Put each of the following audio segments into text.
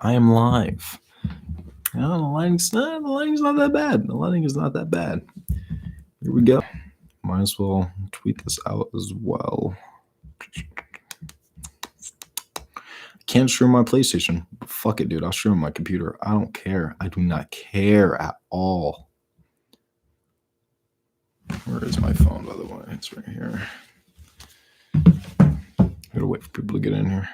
I am live. No, the lighting's not that bad. The lighting is not that bad. Here we go. Might as well tweet this out as well. Can't stream my PlayStation. Fuck it, dude. I'll stream my computer. I don't care. I do not care at all. Where is my phone, by the way? It's right here. Gotta wait for people to get in here.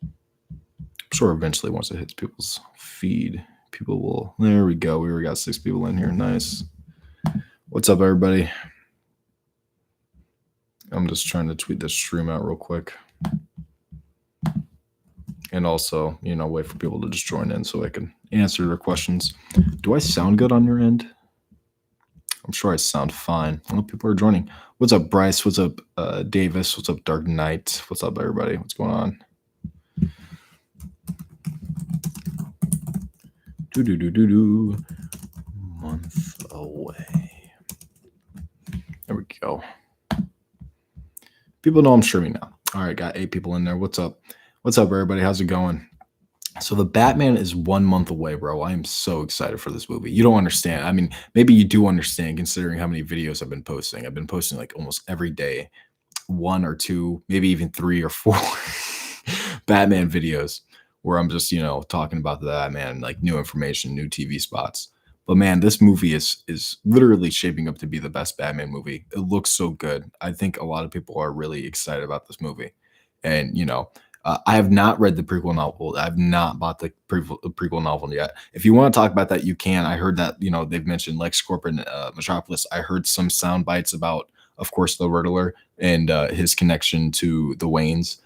I'm sure eventually, once it hits people's feed, people will. There we go. We already got 6 people in here. Nice. What's up, everybody? I'm just trying to tweet this stream out real quick. And also, wait for people to just join in so I can answer their questions. Do I sound good on your end? I'm sure I sound fine. I know people are joining. What's up, Bryce? What's up, Davis? What's up, Dark Knight? What's up, everybody? What's going on? Month away. There we go. People know I'm streaming now. All right, got 8 people in there. What's up? What's up, everybody? How's it going? So the Batman is 1 month away, bro. I am so excited for this movie. You don't understand. I mean, maybe you do understand considering how many videos I've been posting. I've been posting like almost every day, 1 or 2, maybe even 3 or 4 Batman videos where I'm just, talking about the Batman, like new information, new TV spots. But man, this movie is literally shaping up to be the best Batman movie. It looks so good. I think a lot of people are really excited about this movie. And, I have not read the prequel novel. I've not bought the prequel novel yet. If you want to talk about that, you can. I heard that, they've mentioned Lex Corp and Metropolis. I heard some sound bites about, of course, the Riddler and his connection to the Waynes.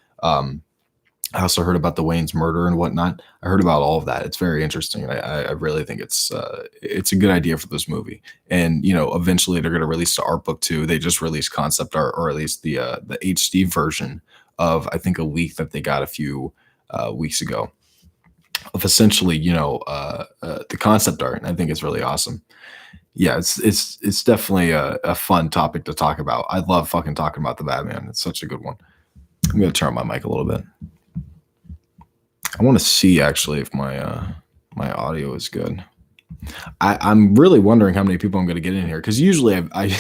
I also heard about the Wayne's murder and whatnot. I heard about all of that. It's very interesting. I really think it's a good idea for this movie. And, eventually they're going to release the art book too. They just released concept art, or at least the HD version of, I think, a leak that they got a few weeks ago of essentially, the concept art. And I think it's really awesome. Yeah, it's definitely a fun topic to talk about. I love fucking talking about the Batman. It's such a good one. I'm going to turn my mic a little bit. I want to see actually if my my audio is good. I'm really wondering how many people I'm going to get in here, because usually I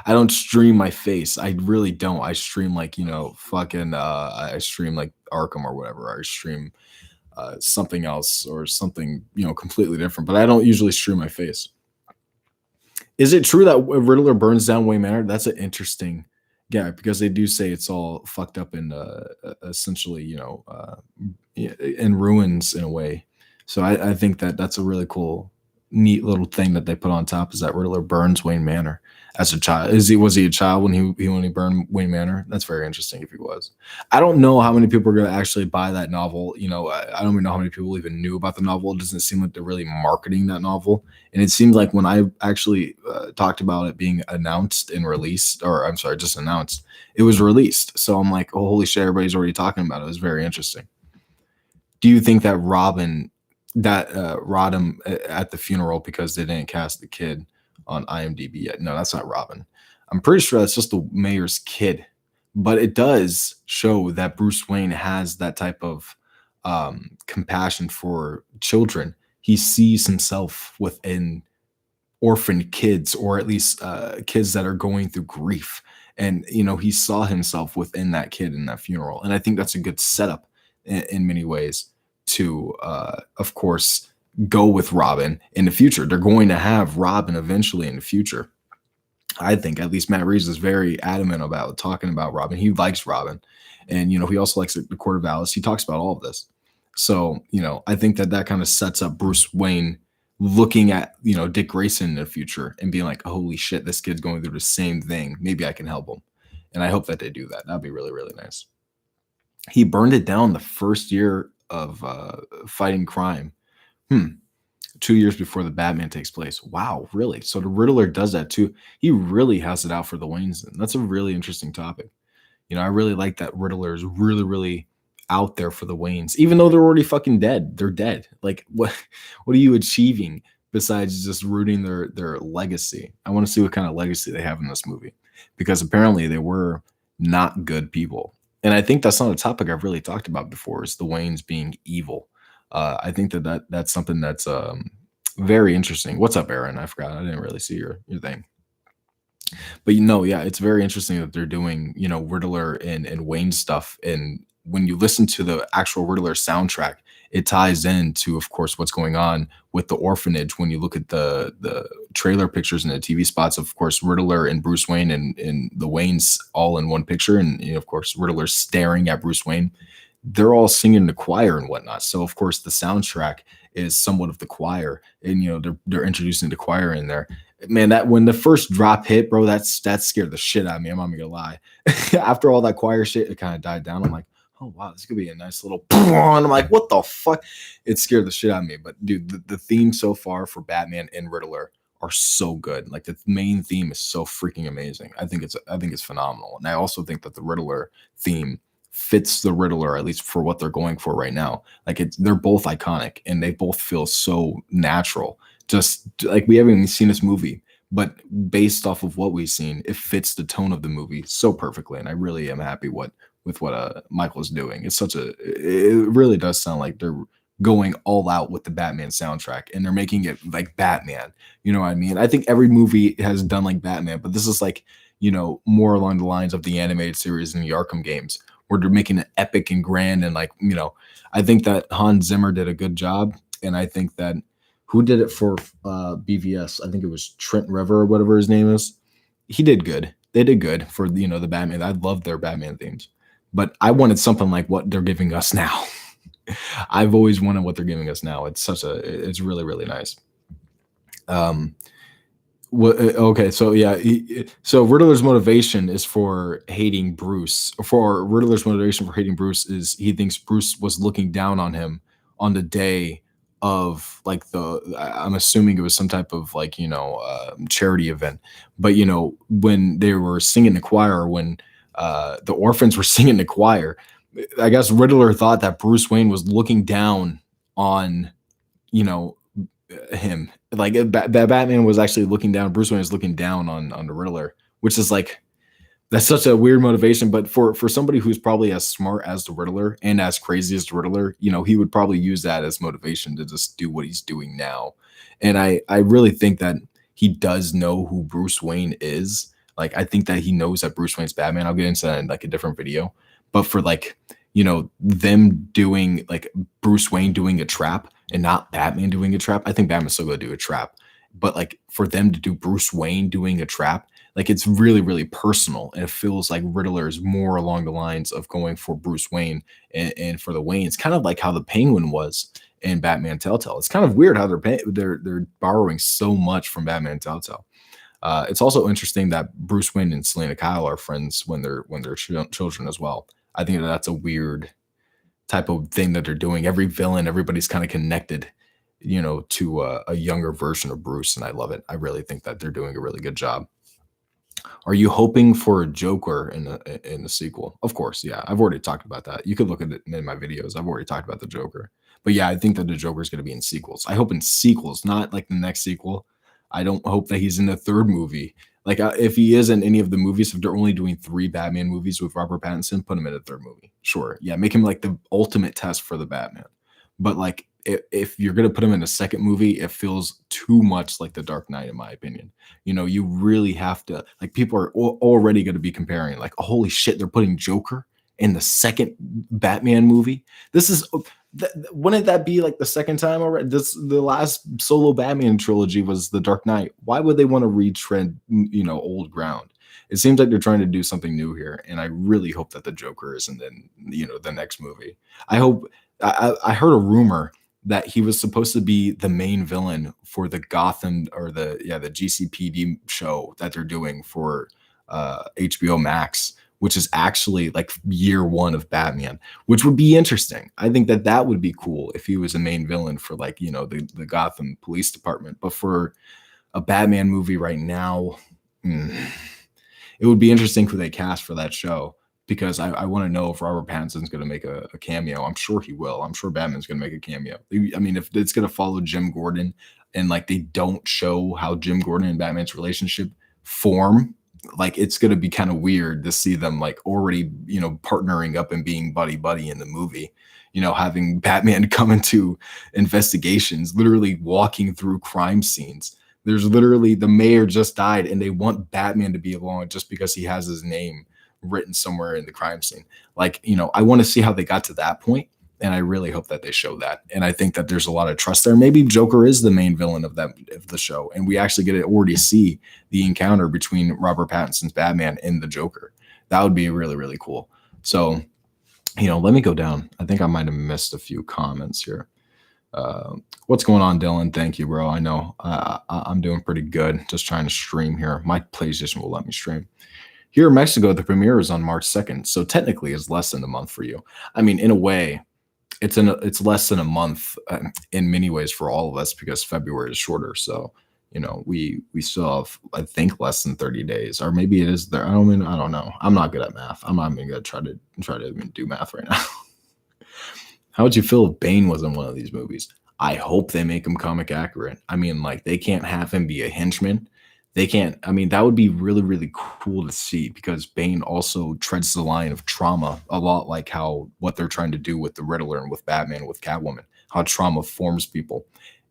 don't stream my face. I really don't. I stream like fucking I stream like Arkham or whatever. I stream something else or something completely different. But I don't usually stream my face. Is it true that Riddler burns down Wayne Manor? That's an interesting. Yeah, because they do say it's all fucked up and essentially, in ruins in a way. So I think that's a really cool, neat little thing that they put on top, is that Riddler burns Wayne Manor as a child. Was he a child when he burned Wayne Manor? That's very interesting if he was. I don't know how many people are going to actually buy that novel. I don't even know how many people even knew about the novel. It doesn't seem like they're really marketing that novel. And it seems like when I actually talked about it being announced and released, or I'm sorry, just announced, it was released. So I'm like, oh, holy shit, everybody's already talking about it. It was very interesting. Do you think that Robin at the funeral because they didn't cast the kid on IMDb yet? No, that's not Robin. I'm pretty sure that's just the mayor's kid. But it does show that Bruce Wayne has that type of compassion for children. He sees himself within orphaned kids, or at least kids that are going through grief. And, he saw himself within that kid in that funeral. And I think that's a good setup in many ways to, of course, go with Robin in the future. They're going to have Robin eventually in the future. I think at least Matt Reeves is very adamant about talking about Robin. He likes Robin. And, he also likes the Court of Owls. He talks about all of this. So, I think that kind of sets up Bruce Wayne looking at, Dick Grayson in the future and being like, holy shit, this kid's going through the same thing. Maybe I can help him. And I hope that they do that. That'd be really, really nice. He burned it down the first year of fighting crime. 2 years before the Batman takes place. Wow, really? So the Riddler does that too. He really has it out for the Waynes. That's a really interesting topic. I really like that Riddler is really, really out there for the Waynes, even though they're already fucking dead. They're dead. Like, what are you achieving besides just rooting their legacy? I want to see what kind of legacy they have in this movie, because apparently they were not good people. And I think that's not a topic I've really talked about before, is the Waynes being evil. I think that's something that's, very interesting. What's up, Aaron? I forgot. I didn't really see your thing. But yeah, it's very interesting that they're doing, Riddler and Wayne stuff. And when you listen to the actual Riddler soundtrack, it ties into, of course, what's going on with the orphanage. When you look at the trailer pictures and the TV spots, of course, Riddler and Bruce Wayne and the Waynes all in one picture, and of course, Riddler staring at Bruce Wayne. They're all singing the choir and whatnot. So of course, the soundtrack is somewhat of the choir, and they're introducing the choir in there. Man, that when the first drop hit, bro, that scared the shit out of me. I'm not gonna lie. After all that choir shit, it kind of died down. I'm like, oh wow, this could be a nice little. And I'm like, what the fuck? It scared the shit out of me. But dude, the theme so far for Batman and Riddler are so good. Like the main theme is so freaking amazing. I think it's phenomenal, and I also think that the Riddler theme fits the Riddler, at least for what they're going for right now. Like they're both iconic and they both feel so natural. Just like we haven't even seen this movie, but based off of what we've seen, it fits the tone of the movie so perfectly. And I really am happy with what Michael's doing. It really does sound like they're going all out with the Batman soundtrack, and they're making it like Batman. You know what I mean? I think every movie has done like Batman, but this is like, more along the lines of the animated series and the Arkham games, where they're making it epic and grand. And like, I think that Hans Zimmer did a good job. And I think that who did it for BVS? I think it was Trent Reznor or whatever his name is. He did good. They did good for the Batman. I love their Batman themes, but I wanted something like what they're giving us now. I've always wanted what they're giving us now. It's really, really nice. Um, okay, so yeah, so Riddler's motivation is for hating Bruce. For Riddler's motivation for hating Bruce is he thinks Bruce was looking down on him on the day of like I'm assuming it was some type of like charity event, but when they were singing the choir, when the orphans were singing the choir, I guess Riddler thought that Bruce Wayne was looking down on you know him. Like Batman was actually looking down. Bruce Wayne was looking down on the Riddler, which is like that's such a weird motivation. But for somebody who's probably as smart as the Riddler and as crazy as the Riddler, he would probably use that as motivation to just do what he's doing now. And I really think that he does know who Bruce Wayne is. Like I think that he knows that Bruce Wayne's Batman. I'll get into that in like a different video. But for like them doing like Bruce Wayne doing a trap and not Batman doing a trap. I think Batman's still gonna do a trap, but like for them to do Bruce Wayne doing a trap, like it's really, really personal. And it feels like Riddler is more along the lines of going for Bruce Wayne and for the Waynes, kind of like how the Penguin was in Batman Telltale. It's kind of weird how they're borrowing so much from Batman Telltale. It's also interesting that Bruce Wayne and Selena Kyle are friends when they're children as well. I think that's a weird type of thing that they're doing. Every villain, everybody's kind of connected, to a younger version of Bruce, and I love it. I really think that they're doing a really good job. Are you hoping for a Joker in the sequel? Of course, yeah. I've already talked about that. You could look at it in my videos. I've already talked about the Joker. But yeah, I think that the Joker is going to be in sequels. I hope in sequels, not like the next sequel. I don't hope that he's in the third movie. Like if he is in any of the movies, if they're only doing 3 Batman movies with Robert Pattinson, put him in a third movie. Sure, yeah, make him like the ultimate test for the Batman. But like if you're gonna put him in a second movie, it feels too much like The Dark Knight, in my opinion. You really have to like people are already going to be comparing like, oh, holy shit, they're putting Joker in the second Batman movie. This is wouldn't that be like the second time already? The last solo Batman trilogy was The Dark Knight. Why would they want to retread, old ground? It seems like they're trying to do something new here, and I really hope that the Joker isn't in, the next movie. I hope. I heard a rumor that he was supposed to be the main villain for the Gotham or the GCPD show that they're doing for HBO Max, which is actually like year 1 of Batman, which would be interesting. I think that would be cool if he was a main villain for like, the Gotham Police Department. But for a Batman movie right now, it would be interesting who they cast for that show, because I want to know if Robert Pattinson's going to make a cameo. I'm sure he will. I'm sure Batman's going to make a cameo. I mean, if it's going to follow Jim Gordon and like they don't show how Jim Gordon and Batman's relationship form like it's gonna be kind of weird to see them like already, partnering up and being buddy buddy in the movie. Having Batman come into investigations, literally walking through crime scenes. There's literally the mayor just died, and they want Batman to be along just because he has his name written somewhere in the crime scene. Like, I want to see how they got to that point, and I really hope that they show that. And I think that there's a lot of trust there. Maybe Joker is the main villain of the show, and we actually get to already see the encounter between Robert Pattinson's Batman and the Joker. That would be really, really cool. So, let me go down. I think I might have missed a few comments here. What's going on, Dylan? Thank you, bro. I know I'm doing pretty good. Just trying to stream here. My PlayStation will let me stream. Here in Mexico, the premiere is on March 2nd, so technically it's less than a month for you. I mean, in a way, it's less than a month in many ways for all of us because February is shorter. So we still have, I think, less than 30 days, or maybe it is there. I don't know. I'm not good at math. I'm not even gonna try to even do math right now. How would you feel if Bane was in one of these movies? I hope they make him comic accurate. I mean, like, they can't have him be a henchman. They can't. I mean, that would be really, really cool to see because Bane also treads the line of trauma a lot, like how what they're trying to do with the Riddler and with Batman, with Catwoman, how trauma forms people.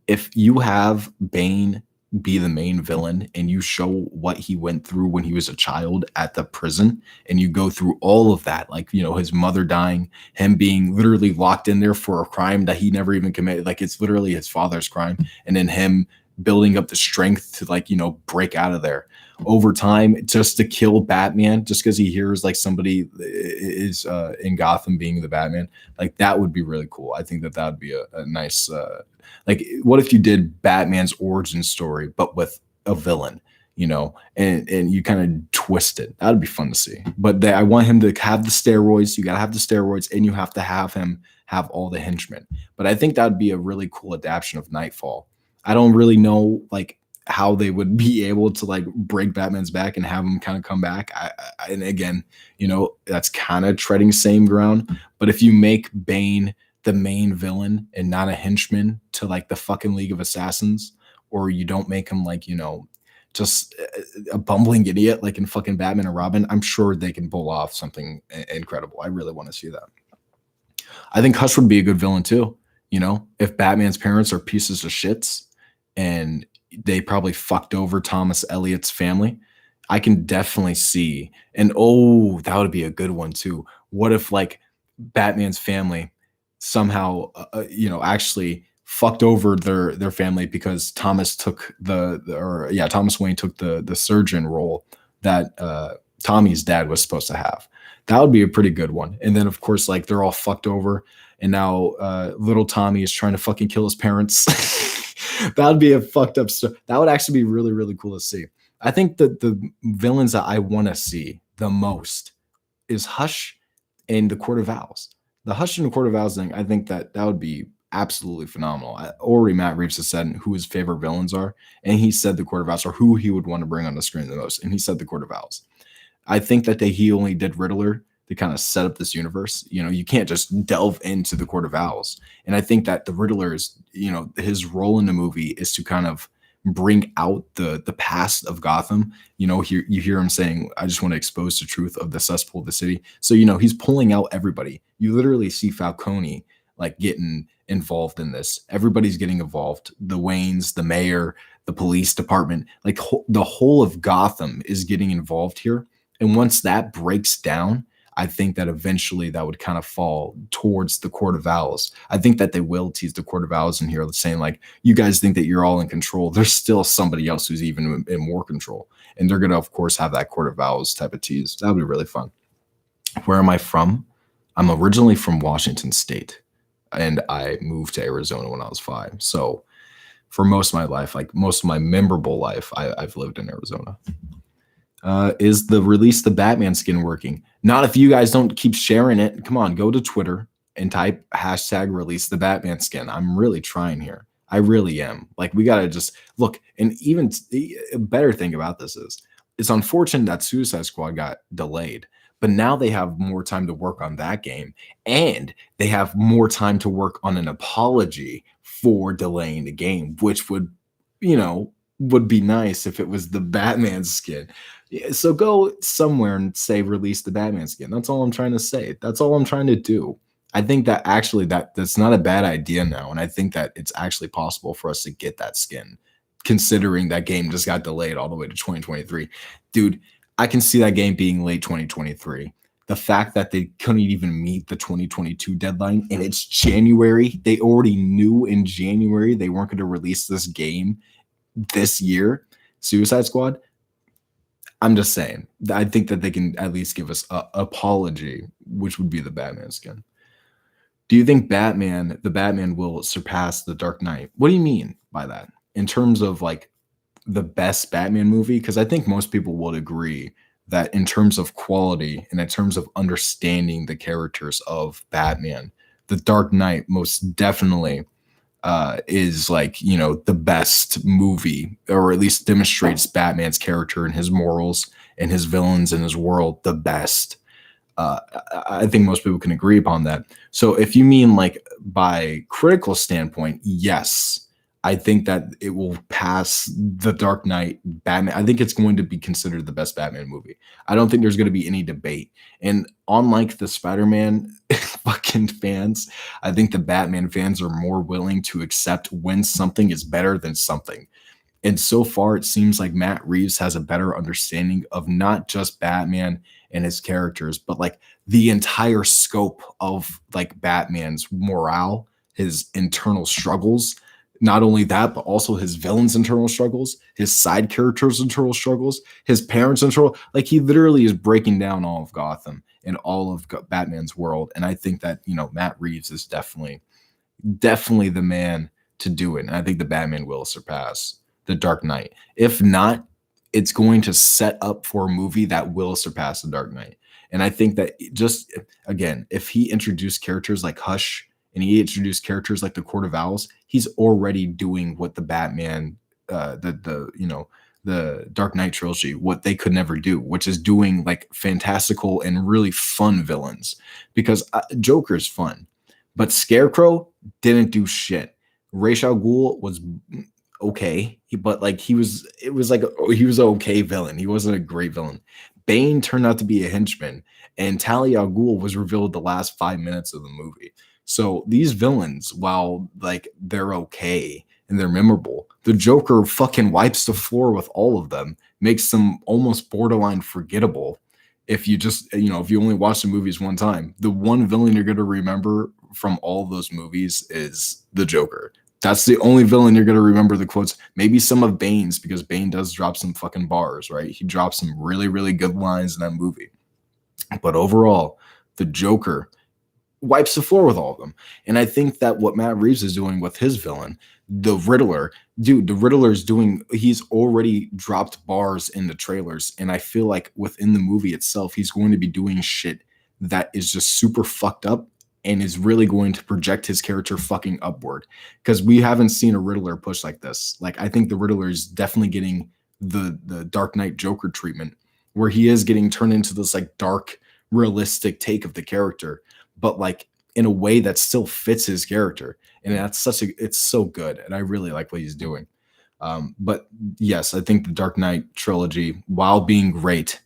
If you have Bane be the main villain and you show what he went through when he was a child at the prison, and you go through all of that, like, his mother dying, him being literally locked in there for a crime that he never even committed, like it's literally his father's crime, and then him building up the strength to, like, break out of there over time just to kill Batman just because he hears like somebody is in Gotham being the Batman. Like, that would be really cool. I think that would be a nice like, what if you did Batman's origin story but with a villain, and you kind of twist it. That'd be fun to see. But I want him to have the steroids. You got to have the steroids, and you have to have him have all the henchmen. But I think that'd be a really cool adaptation of Nightfall. I don't really know like how they would be able to like break Batman's back and have him kind of come back. And again, that's kind of treading same ground. But if you make Bane the main villain and not a henchman to like the fucking League of Assassins, or you don't make him like, just a bumbling idiot like in fucking Batman and Robin, I'm sure they can pull off something incredible. I really want to see that. I think Hush would be a good villain too. If Batman's parents are pieces of shits and they probably fucked over Thomas Elliot's family, I can definitely see. And that would be a good one too. What if like Batman's family somehow, actually fucked over their family because Thomas took Thomas Wayne took the surgeon role that Tommy's dad was supposed to have. That would be a pretty good one. And then of course, like, they're all fucked over, and now little Tommy is trying to fucking kill his parents. That would be a fucked up story. That would actually be really, really cool to see. I think that the villains that I want to see the most is Hush and the Court of Owls. The Hush and the Court of Owls thing, I think that would be absolutely phenomenal. Already Matt Reeves has said who his favorite villains are, and he said the Court of Owls, or who he would want to bring on the screen the most, and he said the Court of Owls. I think that he only did Riddler to kind of set up this universe. You can't just delve into the Court of Owls. And I think that the Riddler is, his role in the movie is to kind of bring out the past of Gotham. You hear him saying, I just want to expose the truth of the cesspool of the city. So, he's pulling out everybody. You literally see Falcone like getting involved in this. Everybody's getting involved. The Waynes, the mayor, the police department, like the whole of Gotham is getting involved here. And once that breaks down, I think that eventually that would kind of fall towards the Court of Owls. I think that they will tease the Court of Owls in here, saying like, you guys think that you're all in control. There's still somebody else who's even in more control. And they're going to, of course, have that Court of Owls type of tease. That would be really fun. Where am I from? I'm originally from Washington State, and I moved to Arizona when I was 5. So for most of my life, like most of my memorable life, I've lived in Arizona. Is the release the Batman skin working? Not if you guys don't keep sharing it. Come on, go to Twitter and type hashtag release the Batman skin. I'm really trying here. I really am. Like, we got to just look. And even a better thing about this is it's unfortunate that Suicide Squad got delayed, but now they have more time to work on that game, and they have more time to work on an apology for delaying the game, which would, would be nice if it was the Batman skin. Yeah, so go somewhere and say release the Batman skin. That's all I'm trying to say. That's all I'm trying to do. I think that actually that's not a bad idea now, and I think that it's actually possible for us to get that skin, considering that game just got delayed all the way to 2023. Dude, I can see that game being late 2023. The fact that they couldn't even meet the 2022 deadline and it's January, they already knew in January they weren't going to release this game this year, Suicide Squad. I'm just saying. I think that they can at least give us a apology, which would be the Batman skin. Do you think the Batman will surpass the Dark Knight? What do you mean by that? In terms of like the best Batman movie? Because I think most people would agree that in terms of quality and in terms of understanding the characters of Batman, the Dark Knight most definitely is like, you know, the best movie, or at least demonstrates Batman's character and his morals and his villains and his world the best. I think most people can agree upon that. So if you mean like by critical standpoint, yes, I think that it will pass the Dark Knight Batman. I think it's going to be considered the best Batman movie. I don't think there's going to be any debate. And unlike the Spider-Man fucking fans, I think the Batman fans are more willing to accept when something is better than something. And so far, it seems like Matt Reeves has a better understanding of not just Batman and his characters, but like the entire scope of like Batman's morale, his internal struggles. Not only that, but also his villains' internal struggles, his side characters' internal struggles, his parents' internal. Like he literally is breaking down all of Gotham and all of Batman's world. And I think that, you know, Matt Reeves is definitely the man to do it. And I think the Batman will surpass the Dark Knight. If not, it's going to set up for a movie that will surpass the Dark Knight. And I think that just again, if he introduced characters like Hush and he introduced characters like the Court of Owls, he's already doing what the Batman, the Dark Knight trilogy, what they could never do, which is doing like fantastical and really fun villains. Because Joker is fun, but Scarecrow didn't do shit. Ra's al Ghul was okay, but like he was an okay villain. He wasn't a great villain. Bane turned out to be a henchman, and Talia al Ghul was revealed the last 5 minutes of the movie. So these villains, while like they're okay and they're memorable, the Joker fucking wipes the floor with all of them, makes them almost borderline forgettable. If you just, if you only watch the movies one time, the one villain you're going to remember from all those movies is the Joker. That's the only villain you're going to remember the quotes. Maybe some of Bane's, because Bane does drop some fucking bars, right? He drops some really, really good lines in that movie. But overall, the Joker wipes the floor with all of them. And I think that what Matt Reeves is doing with his villain, the Riddler, dude, the Riddler's he's already dropped bars in the trailers. And I feel like within the movie itself, he's going to be doing shit that is just super fucked up and is really going to project his character fucking upward. Because we haven't seen a Riddler push like this. Like, I think the Riddler is definitely getting the Dark Knight Joker treatment, where he is getting turned into this like dark, realistic take of the character, but like in a way that still fits his character. And it's so good. And I really like what he's doing. But yes, I think the Dark Knight trilogy, while being great,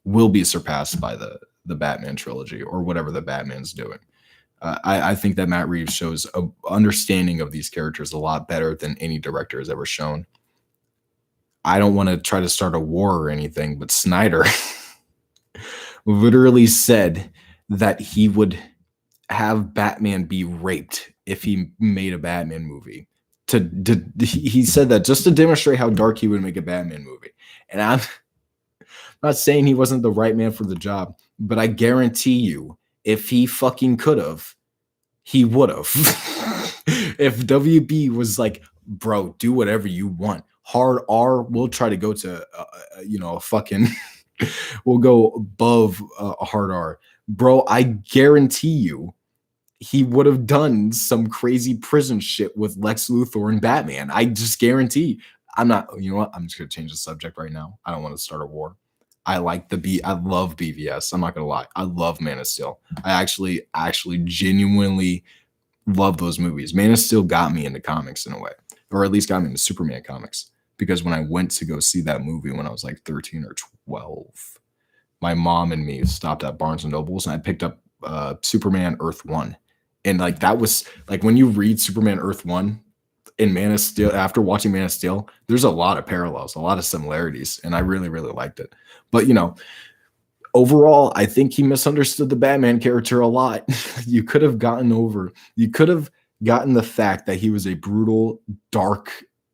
will be surpassed by the Batman trilogy or whatever the Batman's doing. I think that Matt Reeves shows a understanding of these characters a lot better than any director has ever shown. I don't want to try to start a war or anything, but Snyder literally said that he would have Batman be raped if he made a Batman movie. He said that just to demonstrate how dark he would make a Batman movie. And I'm not saying he wasn't the right man for the job, but I guarantee you, if he fucking could have, he would have. If WB was like, bro, do whatever you want. Hard R, we'll try to go to, a fucking, we'll go above a hard R. Bro, I guarantee you, he would have done some crazy prison shit with Lex Luthor and Batman. I just guarantee. I'm not, you know what? I'm just going to change the subject right now. I don't want to start a war. I love BVS. I'm not going to lie. I love Man of Steel. I actually genuinely love those movies. Man of Steel got me into comics in a way, or at least got me into Superman comics, because when I went to go see that movie when I was like 13 or 12, my mom and me stopped at Barnes and Nobles and I picked up Superman Earth 1. And like that was like when you read Superman Earth 1 in Man of Steel, after watching Man of Steel, there's a lot of parallels, a lot of similarities, and I really, really liked it. But overall, I think he misunderstood the Batman character a lot. You could have gotten the fact that he was a brutal, dark,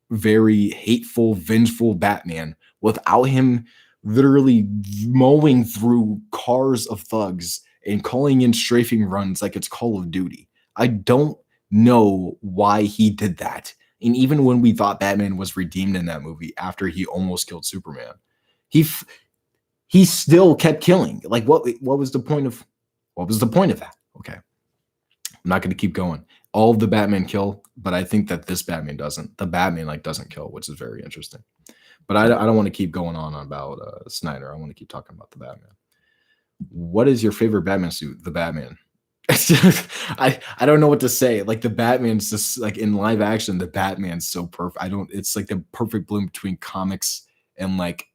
very hateful, vengeful Batman without him literally mowing through cars of thugs and calling in strafing runs like it's Call of Duty. I don't know why he did that. And even when we thought Batman was redeemed in that movie after he almost killed Superman, he he still kept killing. Like what was the point of that? Okay. I'm not going to keep going. All of the Batman kill, but I think that this Batman doesn't. The Batman doesn't kill, which is very interesting. But I don't want to keep going on about Snyder. I want to keep talking about the Batman. What is your favorite Batman suit? The Batman. I don't know what to say. Like the Batman's just like in live action, the Batman's so perfect. It's like the perfect bloom between comics and like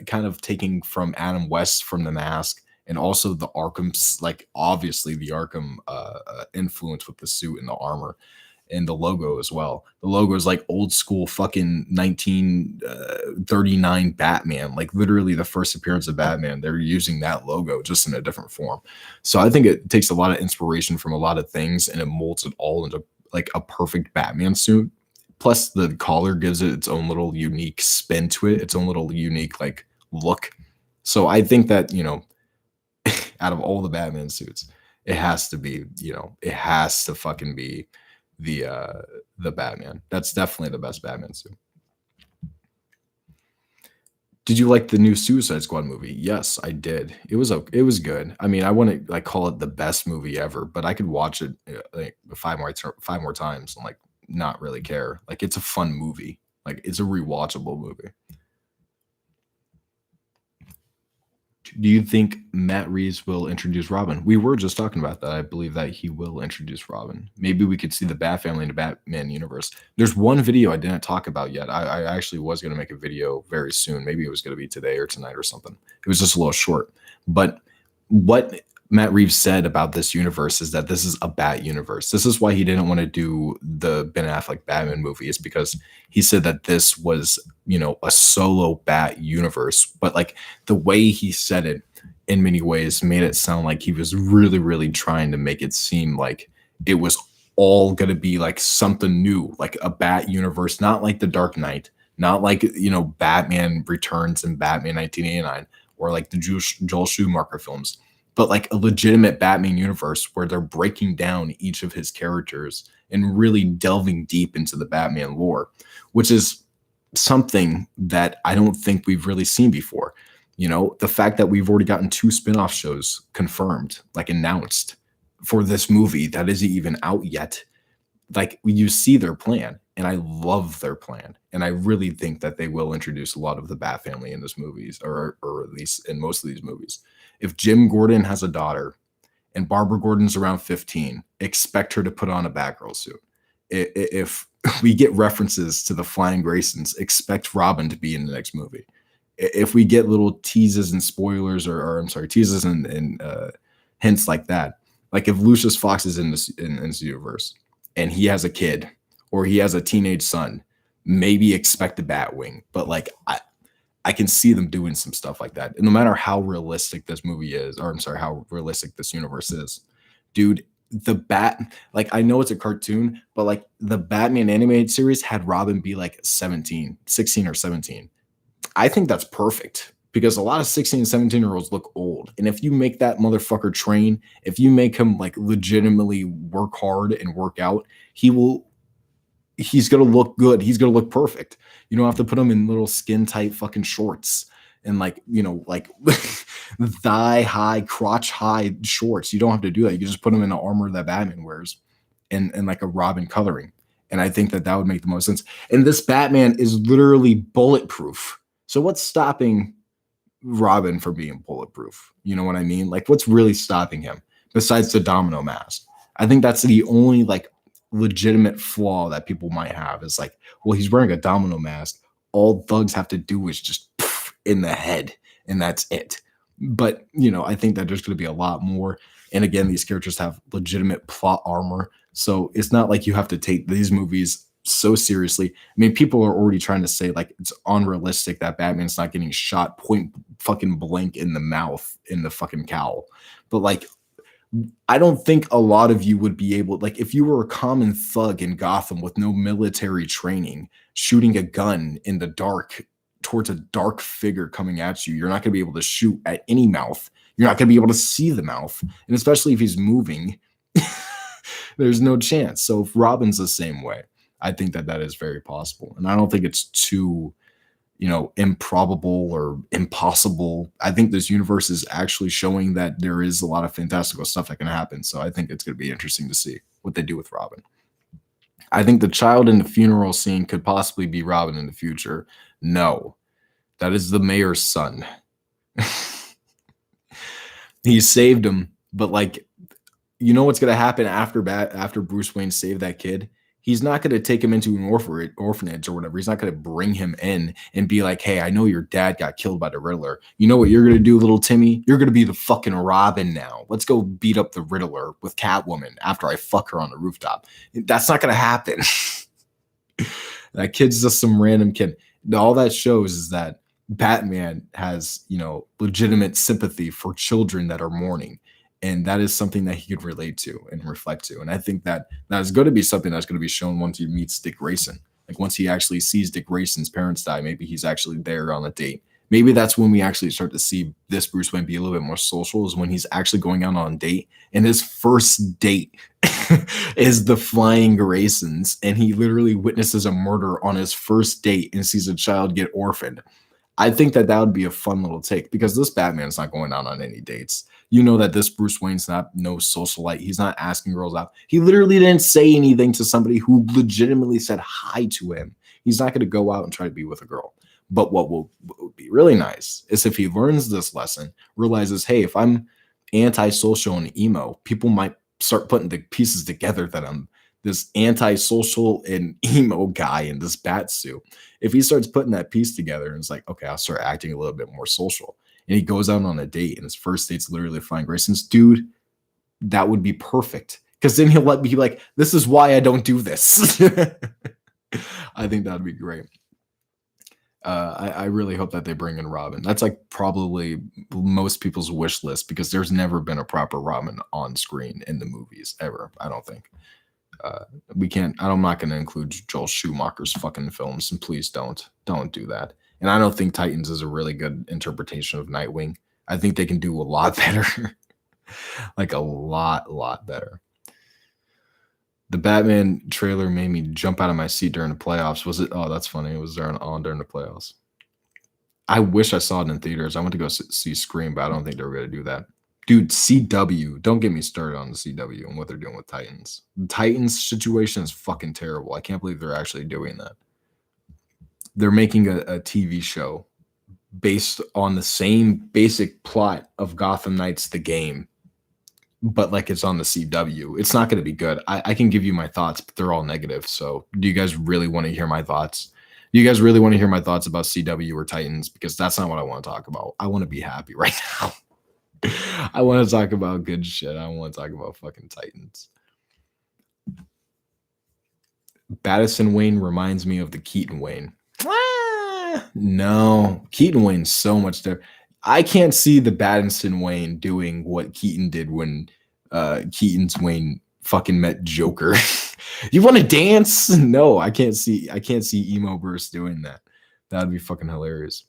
kind of taking from Adam West from The Mask and also the Arkham's, like obviously the Arkham influence with the suit and the armor and the logo as well. The logo is like old school fucking 1939 Batman, like literally the first appearance of Batman. They're using that logo just in a different form. So I think it takes a lot of inspiration from a lot of things and it molds it all into like a perfect Batman suit. Plus the collar gives it its own little unique spin to it, its own little unique like look. So I think that, out of all the Batman suits, it has to be, it has to fucking be the Batman. That's definitely the best Batman suit. Did you like the new Suicide Squad movie? Yes, I did. It was good. I mean, I wouldn't like call it the best movie ever, but I could watch it like five more times and like not really care. Like it's a fun movie. Like it's a rewatchable movie. Do you think Matt Reeves will introduce Robin? We were just talking about that. I believe that he will introduce Robin. Maybe we could see the Bat family in the Batman universe. There's one video I didn't talk about yet. I actually was going to make a video very soon. Maybe it was going to be today or tonight or something. It was just a little short. But what Matt Reeves said about this universe is that this is a Bat universe. This is why he didn't want to do the Ben Affleck Batman movie, is because he said that this was, a solo Bat universe. But like the way he said it in many ways made it sound like he was really, really trying to make it seem like it was all going to be like something new, like a Bat universe, not like the Dark Knight, not like, Batman Returns and Batman 1989 or like the Joel Schumacher films, but like a legitimate Batman universe where they're breaking down each of his characters and really delving deep into the Batman lore, which is something that I don't think we've really seen before. The fact that we've already gotten 2 spin-off shows confirmed, like announced for this movie that isn't even out yet. Like you see their plan and I love their plan. And I really think that they will introduce a lot of the Bat family in this movies or at least in most of these movies. If Jim Gordon has a daughter and Barbara Gordon's around 15, expect her to put on a Batgirl suit. If we get references to the Flying Graysons, expect Robin to be in the next movie. If we get little teases and spoilers teases and hints like that, like if Lucius Fox is in this universe and he has a kid or he has a teenage son, maybe expect a Batwing. But like I can see them doing some stuff like that. And no matter how realistic this movie is, how realistic this universe is, dude, like I know it's a cartoon, but like the Batman animated series had Robin be like 16 or 17. I think that's perfect because a lot of 16 and 17-year-olds look old. And if you make that motherfucker train, if you make him like legitimately work hard and work out, he's going to look good. He's going to look perfect. You don't have to put him in little skin tight fucking shorts and like thigh high, crotch high shorts. You don't have to do that. You can just put him in the armor that Batman wears and like a Robin coloring. And I think that would make the most sense. And this Batman is literally bulletproof. So what's stopping Robin from being bulletproof? You know what I mean? Like what's really stopping him besides the domino mask? I think that's the only like legitimate flaw that people might have is like, well, he's wearing a domino mask. all thugs have to do is just in the head, and that's it. But I think that there's going to be a lot more. And again, these characters have legitimate plot armor, so it's not like you have to take these movies so seriously. I mean, people are already trying to say like it's unrealistic that Batman's not getting shot point fucking blank in the mouth in the fucking cowl. But like, I don't think a lot of you would be able, like, if you were a common thug in Gotham with no military training, shooting a gun in the dark towards a dark figure coming at you, you're not going to be able to shoot at any mouth. You're not going to be able to see the mouth. And especially if he's moving, there's no chance. So if Robin's the same way, I think that that is very possible. And I don't think it's too, improbable or impossible. I think this universe is actually showing that there is a lot of fantastical stuff that can happen. So I think it's going to be interesting to see what they do with Robin. I think the child in the funeral scene could possibly be Robin in the future. No, that is the mayor's son. He saved him, but like, what's going to happen after Bruce Wayne saved that kid? He's not going to take him into an orphanage or whatever. He's not going to bring him in and be like, hey, I know your dad got killed by the Riddler. You know what you're going to do, little Timmy? You're going to be the fucking Robin now. Let's go beat up the Riddler with Catwoman after I fuck her on the rooftop. That's not going to happen. That kid's just some random kid. All that shows is that Batman has, legitimate sympathy for children that are mourning. And that is something that he could relate to and reflect to. And I think that is going to be something that's going to be shown once he meets Dick Grayson. Like once he actually sees Dick Grayson's parents die, maybe he's actually there on a date. Maybe that's when we actually start to see this Bruce Wayne be a little bit more social, is when he's actually going out on a date. And his first date is the Flying Graysons. And he literally witnesses a murder on his first date and sees a child get orphaned. I think that would be a fun little take, because this Batman's not going out on any dates. You know that this Bruce Wayne's not no socialite. He's not asking girls out. He literally didn't say anything to somebody who legitimately said hi to him. He's not going to go out and try to be with a girl. But what would be really nice is if he learns this lesson, realizes, hey, if I'm antisocial and emo, people might start putting the pieces together that I'm this antisocial and emo guy in this bat suit. If he starts putting that piece together and it's like, okay, I'll start acting a little bit more social. And he goes out on a date and his first date's literally Flying Graysons, dude, that would be perfect. Because then he'll let me be like, this is why I don't do this. I think that'd be great. I really hope that they bring in Robin. That's like probably most people's wish list, because there's never been a proper Robin on screen in the movies ever. I don't think. I'm not going to include Joel Schumacher's fucking films, and please don't do that. And I don't think Titans is a really good interpretation of Nightwing. I think they can do a lot better. Like a lot better. The Batman trailer made me jump out of my seat during the playoffs. Was it? Oh, that's funny. It was on during the playoffs. I wish I saw it in theaters. I went to go see Scream, but I don't think they were going to do that. Dude, CW. Don't get me started on the CW and what they're doing with Titans. The Titans situation is fucking terrible. I can't believe they're actually doing that. They're making a TV show based on the same basic plot of Gotham Knights, the game, but like it's on the CW. It's not going to be good. I can give you my thoughts, but they're all negative. So do you guys really want to hear my thoughts? Do you guys really want to hear my thoughts about CW or Titans? Because that's not what I want to talk about. I want to be happy right now. I want to talk about good shit. I want to talk about fucking Titans. Battison Wayne reminds me of the Keaton Wayne. No, Keaton Wayne's so much different. I can't see the Battison Wayne doing what Keaton did when Keaton's Wayne fucking met Joker. You want to dance? No, I can't see Emo Burst doing that. That'd be fucking hilarious.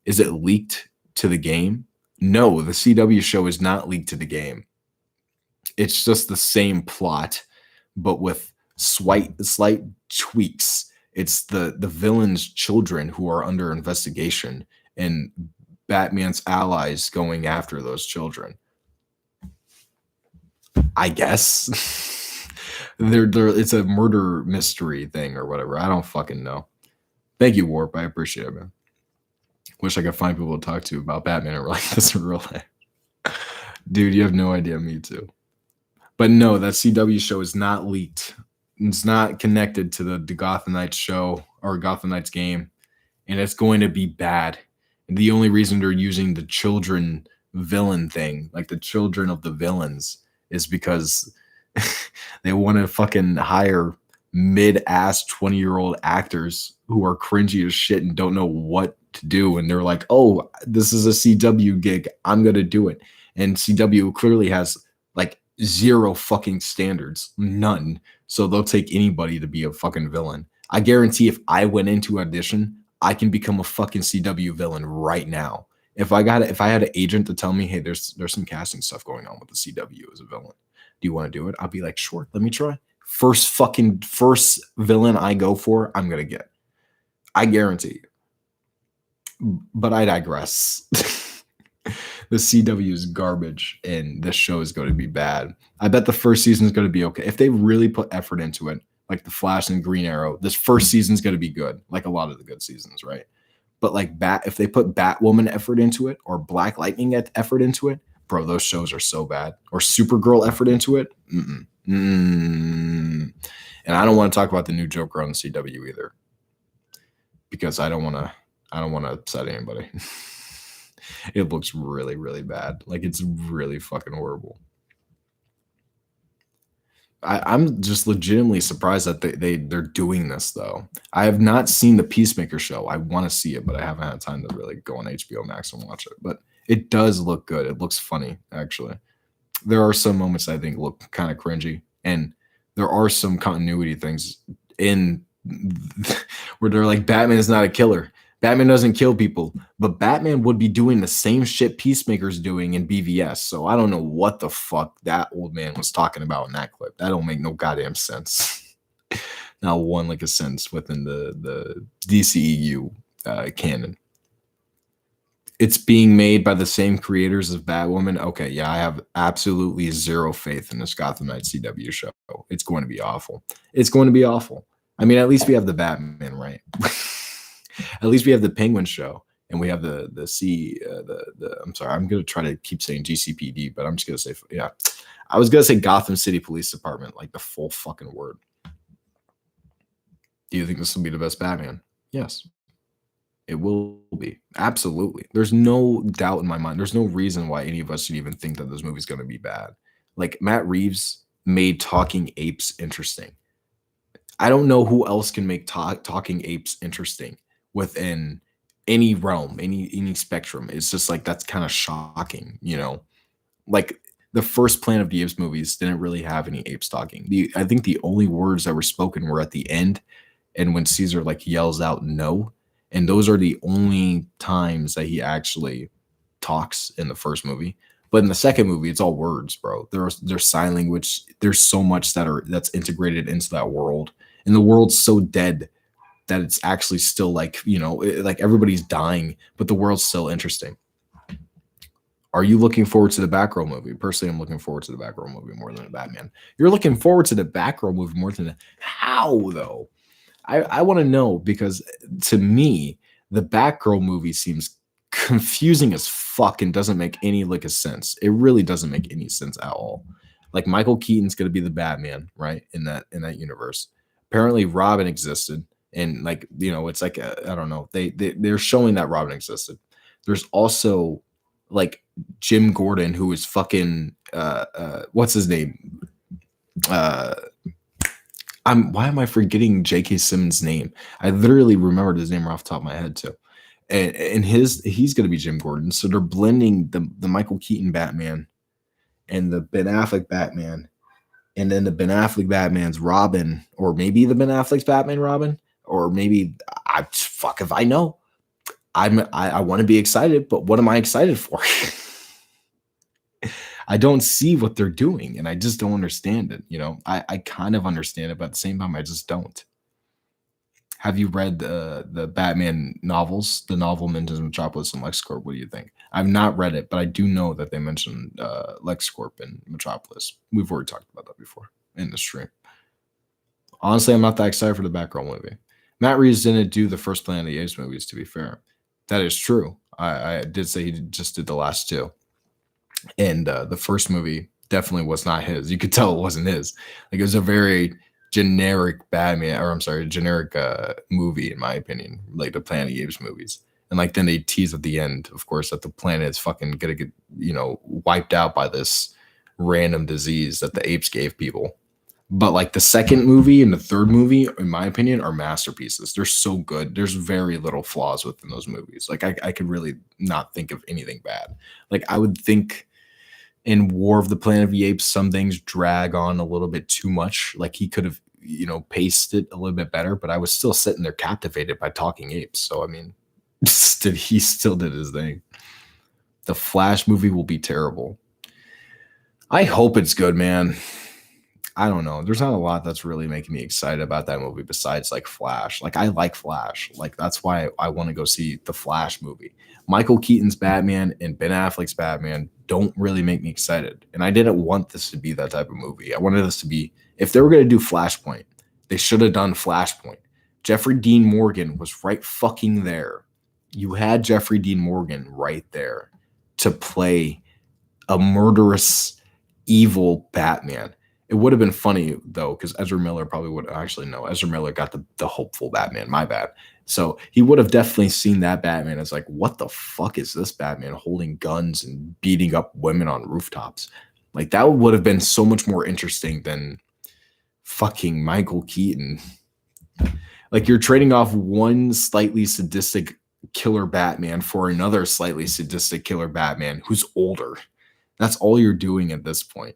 Is it leaked to the game? No, the CW show is not leaked to the game. It's just the same plot, but with slight tweaks. It's the villain's children who are under investigation and Batman's allies going after those children. I guess. It's a murder mystery thing or whatever. I don't fucking know. Thank you, Warp. I appreciate it, man. Wish I could find people to talk to about Batman or like this in real life. Dude, you have no idea. Me too. But no, that CW show is not leaked. It's not connected to the Gotham Knights show or Gotham Knights game. and it's going to be bad. And the only reason they're using the children villain thing, like the children of the villains, is because they want to fucking hire mid-ass 20-year-old actors who are cringy as shit and don't know what to do. And they're like, oh, this is a CW gig. I'm going to do it. And CW clearly has like zero fucking standards, none. So they'll take anybody to be a fucking villain. I guarantee if I went into audition, I can become a fucking CW villain right now. If I had an agent to tell me, hey, there's some casting stuff going on with the CW as a villain. Do you want to do it? I'll be like, sure, let me try. First villain I go for, I'm gonna get. I guarantee you. But I digress. The CW is garbage, and this show is going to be bad. I bet the first season is going to be okay. If they really put effort into it, like the Flash and Green Arrow, this first season is going to be good, like a lot of the good seasons, right? But like if they put Batwoman effort into it or Black Lightning effort into it, bro, those shows are so bad. Or Supergirl effort into it. And I don't want to talk about the new Joker on the CW either, because I don't want to upset anybody. It looks really, really bad. Like, it's really fucking horrible. I'm just legitimately surprised that they're doing this, though. I have not seen the Peacemaker show. I want to see it, but I haven't had time to really go on HBO Max and watch it. But it does look good. It looks funny, actually. There are some moments I think look kind of cringy, and there are some continuity things in where they're like, Batman is not a killer. Batman doesn't kill people, but Batman would be doing the same shit Peacemaker's doing in BVS. So I don't know what the fuck that old man was talking about in that clip. That don't make no goddamn sense. Not one like a sense within the DCEU canon. It's being made by the same creators of Batwoman. Okay, yeah, I have absolutely zero faith in this Gotham Knights CW show. It's going to be awful. It's going to be awful. I mean, at least we have the Batman, right? At least we have the Penguin show, and we have the I'm sorry, I'm gonna try to keep saying GCPD, but I'm just gonna say, yeah, I was gonna say Gotham City Police Department, like the full fucking word. Do you think this will be the best Batman? Yes, it will be. Absolutely. There's no doubt in my mind. There's no reason why any of us should even think that this movie's gonna be bad. Like, Matt Reeves made Talking Apes interesting. I don't know who else can make Talking Apes interesting within any realm, any spectrum. It's just like, that's kind of shocking, you know? Like, the first Planet of the Apes movies didn't really have any apes talking. I think the only words that were spoken were at the end, and when Caesar like yells out no, and those are the only times that he actually talks in the first movie. But in the second movie, it's all words, bro. There's sign language. There's so much that's integrated into that world, and the world's so dead that it's actually still like, you know, like everybody's dying, but the world's still interesting. Are you looking forward to the Batgirl movie? Personally, I'm looking forward to the Batgirl movie more than the Batman. You're looking forward to the Batgirl movie more than how, though? I want to know, because to me, the Batgirl movie seems confusing as fuck and doesn't make any lick of sense. It really doesn't make any sense at all. Like, Michael Keaton's going to be the Batman, right? In that universe. Apparently Robin existed. And like, you know, it's like, I don't know. They're showing that Robin existed. There's also like Jim Gordon, who is fucking, what's his name? Why am I forgetting J.K. Simmons' name? I literally remembered his name right off the top of my head too. And he's going to be Jim Gordon. So they're blending the Michael Keaton Batman and the Ben Affleck Batman, and then the Ben Affleck Batman's Robin, or maybe the Ben Affleck's Batman Robin. Or maybe, fuck if I know. I want to be excited, but what am I excited for? I don't see what they're doing, and I just don't understand it. You know, I kind of understand it, but at the same time, I just don't. Have you read the Batman novels, the novel mentions Metropolis and LexCorp? What do you think? I've not read it, but I do know that they mentioned LexCorp and Metropolis. We've already talked about that before in the stream. Honestly, I'm not that excited for the Batgirl movie. Matt Reeves didn't do the first Planet of the Apes movies, to be fair. That is true. I did say he just did the last two. And the first movie definitely was not his. You could tell it wasn't his. Like, it was a very generic Batman, or I'm sorry, generic movie in my opinion, like the Planet of the Apes movies. And like then they tease at the end, of course, that the planet is fucking gonna get, wiped out by this random disease that the apes gave people. But like the second movie and the third movie, in my opinion, are masterpieces. They're so good. There's very little flaws within those movies. Like I could really not think of anything bad. Like I would think in War of the Planet of the Apes, some things drag on a little bit too much. Like he could have, paced it a little bit better, but I was still sitting there captivated by talking apes. So I mean, he still did his thing. The Flash movie will be terrible. I hope it's good, man. I don't know. There's not a lot that's really making me excited about that movie besides like Flash. Like I like Flash. Like that's why I want to go see the Flash movie. Michael Keaton's Batman and Ben Affleck's Batman don't really make me excited. And I didn't want this to be that type of movie. I wanted this to be, if they were going to do Flashpoint, they should have done Flashpoint. Jeffrey Dean Morgan was right fucking there. You had Jeffrey Dean Morgan right there to play a murderous, evil Batman. It would have been funny though, because Ezra Miller probably would actually no. Ezra Miller got the hopeful Batman. My bad. So he would have definitely seen that Batman as like, what the fuck is this Batman holding guns and beating up women on rooftops? Like that would have been so much more interesting than fucking Michael Keaton. Like you're trading off one slightly sadistic killer Batman for another slightly sadistic killer Batman who's older. That's all you're doing at this point.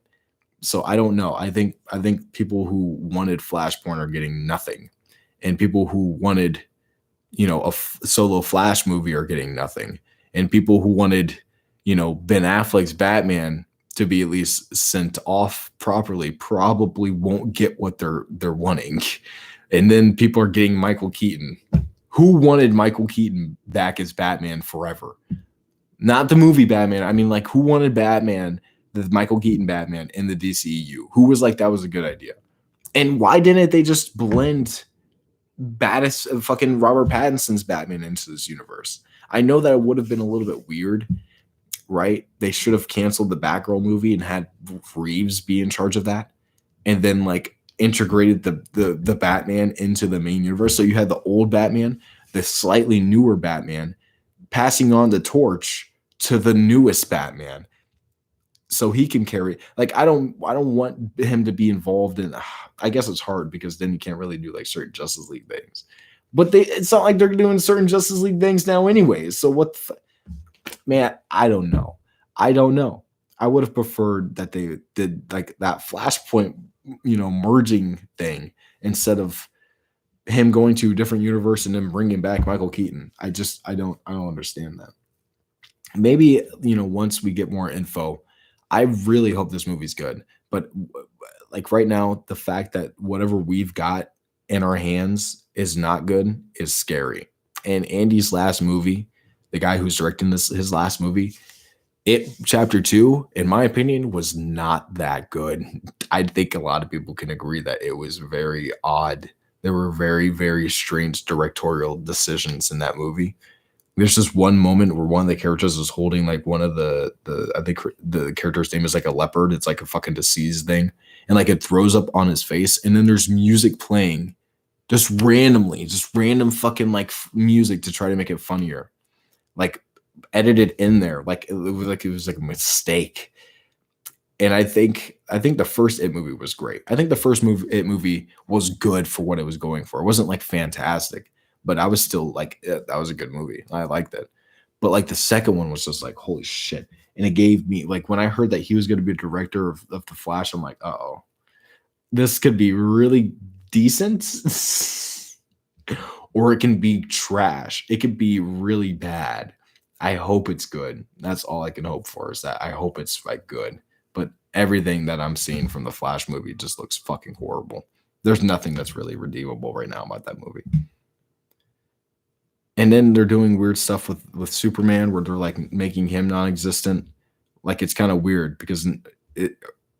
So I don't know. I think people who wanted Flashpoint are getting nothing, and people who wanted, a solo Flash movie are getting nothing, and people who wanted, Ben Affleck's Batman to be at least sent off properly probably won't get what they're wanting, and then people are getting Michael Keaton. Who wanted Michael Keaton back as Batman forever? Not the movie Batman. I mean, like who wanted Batman? The Michael Keaton Batman in the DCEU. Who was like, that was a good idea? And why didn't they just blend fucking Robert Pattinson's Batman into this universe? I know that it would have been a little bit weird, right? They should have canceled the Batgirl movie and had Reeves be in charge of that, and then like integrated the Batman into the main universe. So you had the old Batman, the slightly newer Batman, passing on the torch to the newest Batman. So he can carry, like I don't want him to be involved in, I guess it's hard because then you can't really do like certain Justice League things, but it's not like they're doing certain Justice League things now anyways. So what man, I don't know. I would have preferred that they did like that Flashpoint, merging thing instead of him going to a different universe and then bringing back Michael Keaton. I don't understand that. Maybe, once we get more info, I really hope this movie's good. But like right now, the fact that whatever we've got in our hands is not good is scary. And Andy's last movie, the guy who's directing his last movie, It Chapter 2, in my opinion, was not that good. I think a lot of people can agree that it was very odd. There were very, very strange directorial decisions in that movie. There's just one moment where one of the characters is holding like one of the I think the character's name is like a leopard. It's like a fucking disease thing, and like it throws up on his face, and then there's music playing, just randomly, just random fucking like music to try to make it funnier, like edited in there, like it was like a mistake. And I think the first It movie was great. I think the first It movie was good for what it was going for. It wasn't like fantastic, but I was still like, that was a good movie. I liked it. But like the second one was just like, holy shit. And it gave me like, when I heard that he was going to be a director of The Flash, I'm like, uh-oh, this could be really decent or it can be trash. It could be really bad. I hope it's good. That's all I can hope for, is that I hope it's like good. But everything that I'm seeing from the Flash movie just looks fucking horrible. There's nothing that's really redeemable right now about that movie. And then they're doing weird stuff with Superman where they're like making him non-existent. Like it's kind of weird because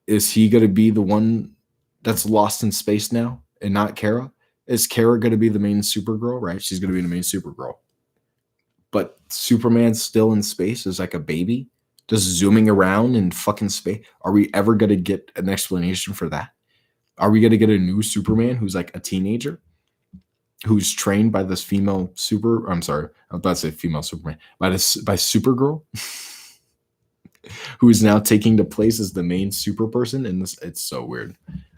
is he going to be the one that's lost in space now and not Kara? Is Kara going to be the main Supergirl, right? She's going to be the main Supergirl. But Superman's still in space as like a baby, just zooming around in fucking space. Are we ever going to get an explanation for that? Are we gonna get a new Superman who's like a teenager, who's trained by this female super? I'm sorry, I was about to say female Superman by Supergirl, who is now taking the place as the main super person in this. It's so weird.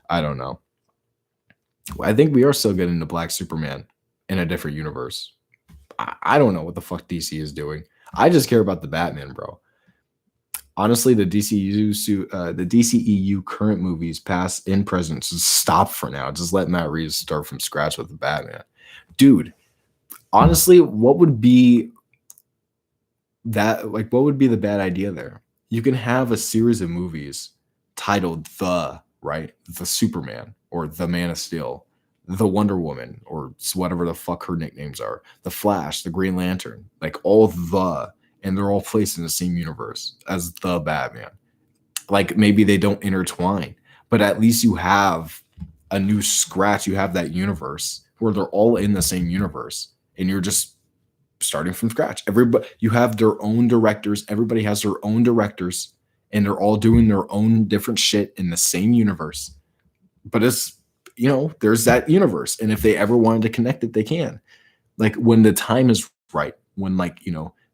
I don't know. I think we are still getting the Black Superman in a different universe. I don't know what the fuck DC is doing. I just care about the Batman, bro. Honestly, the DCEU current movies, past and present, just stop for now. Just let Matt Reeves start from scratch with the Batman, dude. Honestly, what would be that like? What would be the bad idea there? You can have a series of movies titled the Superman or the Man of Steel, the Wonder Woman or whatever the fuck her nicknames are, the Flash, the Green Lantern, like all and they're all placed in the same universe as the Batman. Like maybe they don't intertwine, but at least you have a new scratch. You have that universe where they're all in the same universe and you're just starting from scratch. Everybody, you have their own directors. Everybody has their own directors and they're all doing their own different shit in the same universe. But it's, there's that universe. And if they ever wanted to connect it, they can. Like when the time is right, when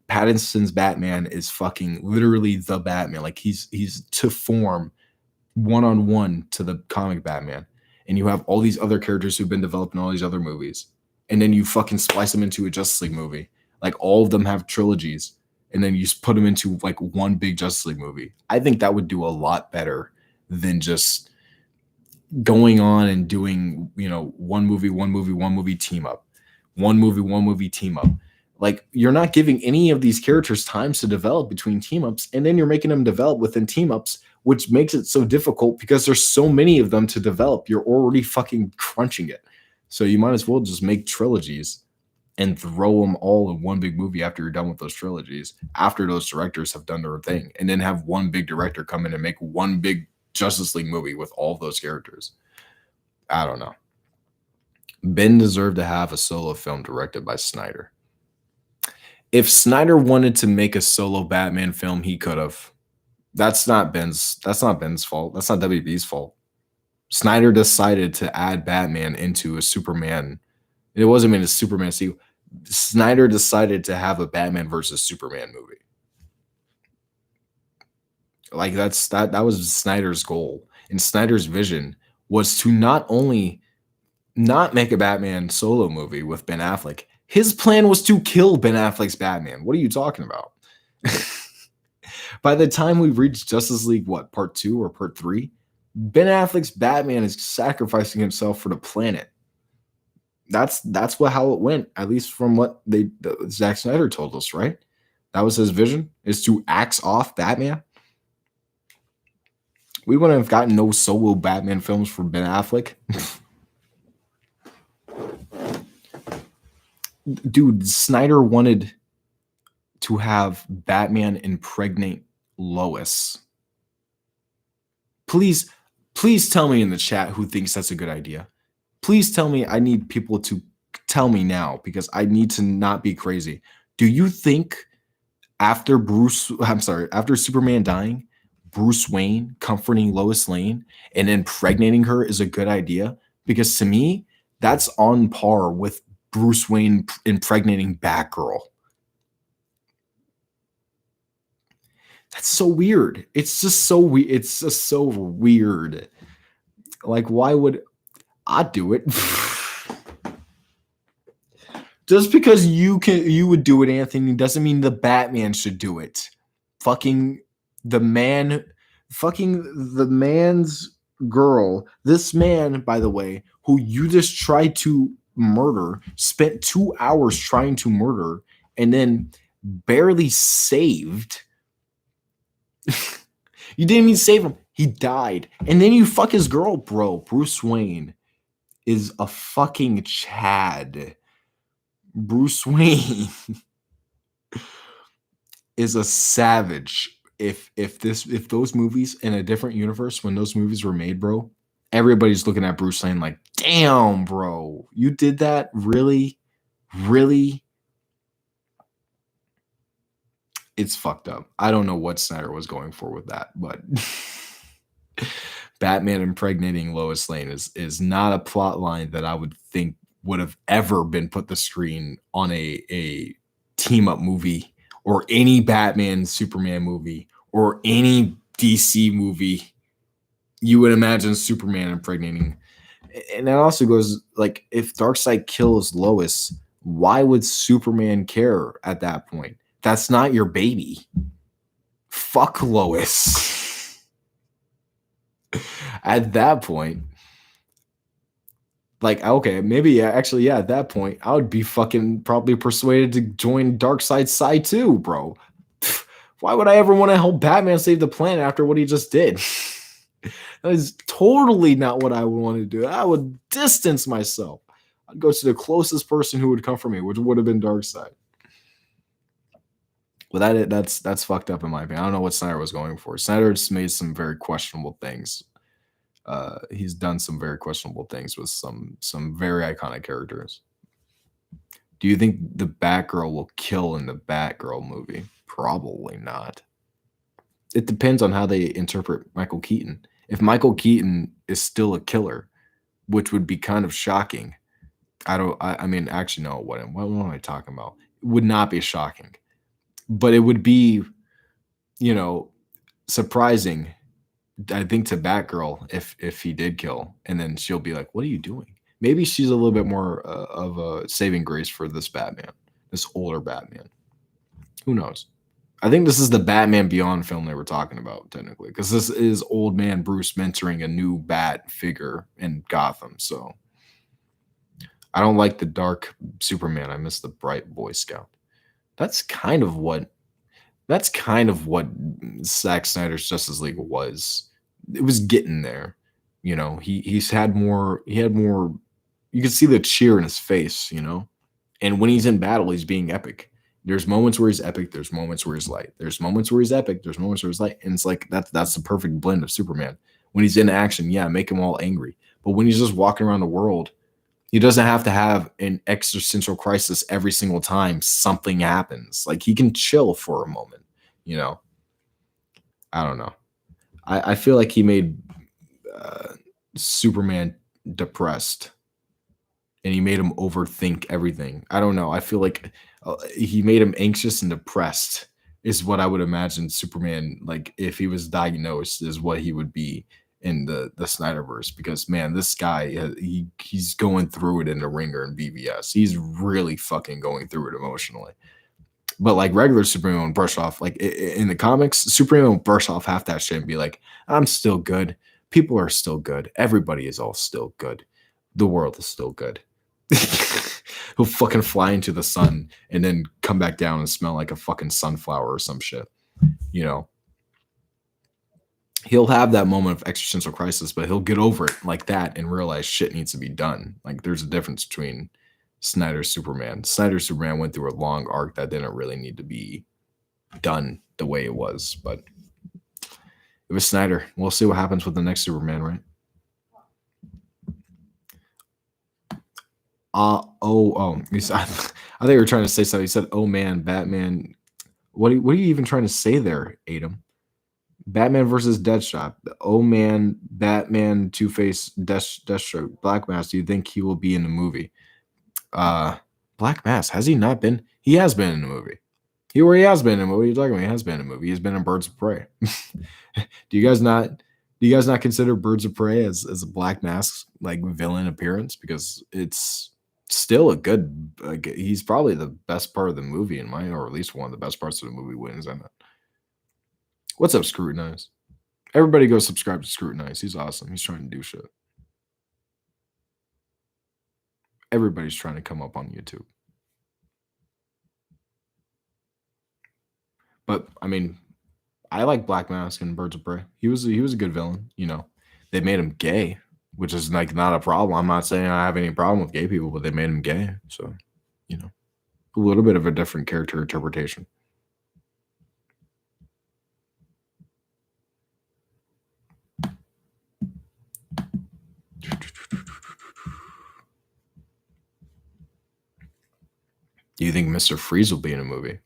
Pattinson's Batman is fucking literally the Batman. Like he's to form one-on-one to the comic Batman. And you have all these other characters who've been developed in all these other movies. And then you fucking splice them into a Justice League movie. Like all of them have trilogies. And then you just put them into like one big Justice League movie. I think that would do a lot better than just going on and doing, one movie team up. One movie team up. Like you're not giving any of these characters times to develop between team ups, and then you're making them develop within team ups, which makes it so difficult because there's so many of them to develop. You're already fucking crunching it. So you might as well just make trilogies and throw them all in one big movie after you're done with those trilogies, after those directors have done their thing, and then have one big director come in and make one big Justice League movie with all of those characters. I don't know. Ben deserved to have a solo film directed by Snyder. If Snyder wanted to make a solo Batman film, he could have. That's not Ben's fault. That's not WB's fault. Snyder decided to add Batman into a Superman. It wasn't even a Superman sequel. Snyder decided to have a Batman versus Superman movie. Like that was Snyder's goal. And Snyder's vision was to not only not make a Batman solo movie with Ben Affleck. His plan was to kill Ben Affleck's Batman. What are you talking about? By the time we reached Justice League, part 2 or part 3, Ben Affleck's Batman is sacrificing himself for the planet. That's how it went, at least from what Zack Snyder told us, right? That was his vision, is to axe off Batman. We wouldn't have gotten no solo Batman films for Ben Affleck. Dude, Snyder wanted to have Batman impregnate Lois. Please tell me in the chat who thinks that's a good idea. Please tell me. I need people to tell me now because I need to not be crazy. Do you think after Superman dying, Bruce Wayne comforting Lois Lane and impregnating her is a good idea? Because to me, that's on par with Bruce Wayne impregnating Batgirl. That's so weird. It's just so weird. It's just so weird. Like, why would I do it? Just because you would do it, Anthony, doesn't mean the Batman should do it. Fucking the man's girl. This man, by the way, who you just tried to murder, spent 2 hours trying to murder, and then barely saved. You didn't even save him. He died. And then you fuck his girl, bro. Bruce Wayne is a fucking Chad. Bruce Wayne is a savage. If those movies in a different universe, when those movies were made, bro, everybody's looking at Bruce Wayne like, damn, bro, you did that? Really? Really? It's fucked up. I don't know what Snyder was going for with that, but Batman impregnating Lois Lane is not a plot line that I would think would have ever been put the screen on a team up movie or any Batman Superman movie or any DC movie. You would imagine Superman impregnating. And that also goes like if Darkseid kills Lois, why would Superman care at that point? That's not your baby. Fuck Lois. At that point, like, okay, maybe yeah, actually, yeah, at that point, I would be fucking probably persuaded to join Darkseid's side too, bro. Why would I ever want to help Batman save the planet after what he just did? That is totally not what I would want to do. I would distance myself. I'd go to the closest person who would come for me, which would have been Darkseid. Well, that's fucked up in my opinion. I don't know what Snyder was going for. Snyder just made some very questionable things. He's done some very questionable things with some very iconic characters. Do you think the Batgirl will kill in the Batgirl movie? Probably not. It depends on how they interpret Michael Keaton. If Michael Keaton is still a killer, which would be kind of shocking. I mean, actually, no, what am I talking about? It would not be shocking, but it would be, you know, surprising, I think, to Batgirl if he did kill, and then she'll be like, "What are you doing?" Maybe she's a little bit more of a saving grace for this Batman, this older Batman. Who knows? I think this is the Batman Beyond film they were talking about, technically, because this is old man Bruce mentoring a new Bat figure in Gotham. So I don't like the dark Superman. I miss the bright Boy Scout. That's kind of what Zack Snyder's Justice League was. It was getting there. You know, he had more, you could see the cheer in his face, you know? And when he's in battle, he's being epic. There's moments where he's epic, there's moments where he's light. There's moments where he's epic, there's moments where he's light. And it's like that's the perfect blend of Superman. When he's in action, yeah, make him all angry. But when he's just walking around the world, he doesn't have to have an existential crisis every single time something happens. Like he can chill for a moment, you know. I don't know. I feel like he made Superman depressed, and he made him overthink everything. I don't know. I feel like he made him anxious and depressed is what I would imagine Superman, like if he was diagnosed, is what he would be in the Snyderverse. Because man, this guy he's going through it in the ringer in BVS. He's really fucking going through it emotionally. But like regular Superman won't brush off, like in the comics, Superman won't brush off half that shit and be like, I'm still good. People are still good. Everybody is all still good. The world is still good. He'll fucking fly into the sun and then come back down and smell like a fucking sunflower or some shit. You know, he'll have that moment of existential crisis, but he'll get over it like that and realize shit needs to be done. Like there's a difference between Snyder's Superman. Snyder's Superman went through a long arc that didn't really need to be done the way it was, but it was Snyder. We'll see what happens with the next Superman, right? I think you were trying to say something. You said, "Oh man, Batman." What are you even trying to say there, Adam? Batman versus Deathshot. Oh man, Batman, Two-Face, Deathstroke, Black Mask. Do you think he will be in the movie? Black Mask, has he not been? He has been in the movie. He has been in a movie. You're talking about he has been in a movie. He's been in Birds of Prey. Do you guys not consider Birds of Prey as a Black Mask like villain appearance? Because it's still a good, he's probably the best part of the movie in my, or at least one of the best parts of the movie wins in it. What's up, Scrutinize? Everybody go subscribe to Scrutinize. He's awesome. He's trying to do shit. Everybody's trying to come up on YouTube. But I mean, I like Black Mask and Birds of Prey. He was a good villain, you know. They made him gay, which is like not a problem. I'm not saying I have any problem with gay people, but they made him gay. So, you know, a little bit of a different character interpretation. Do you think Mr. Freeze will be in a movie?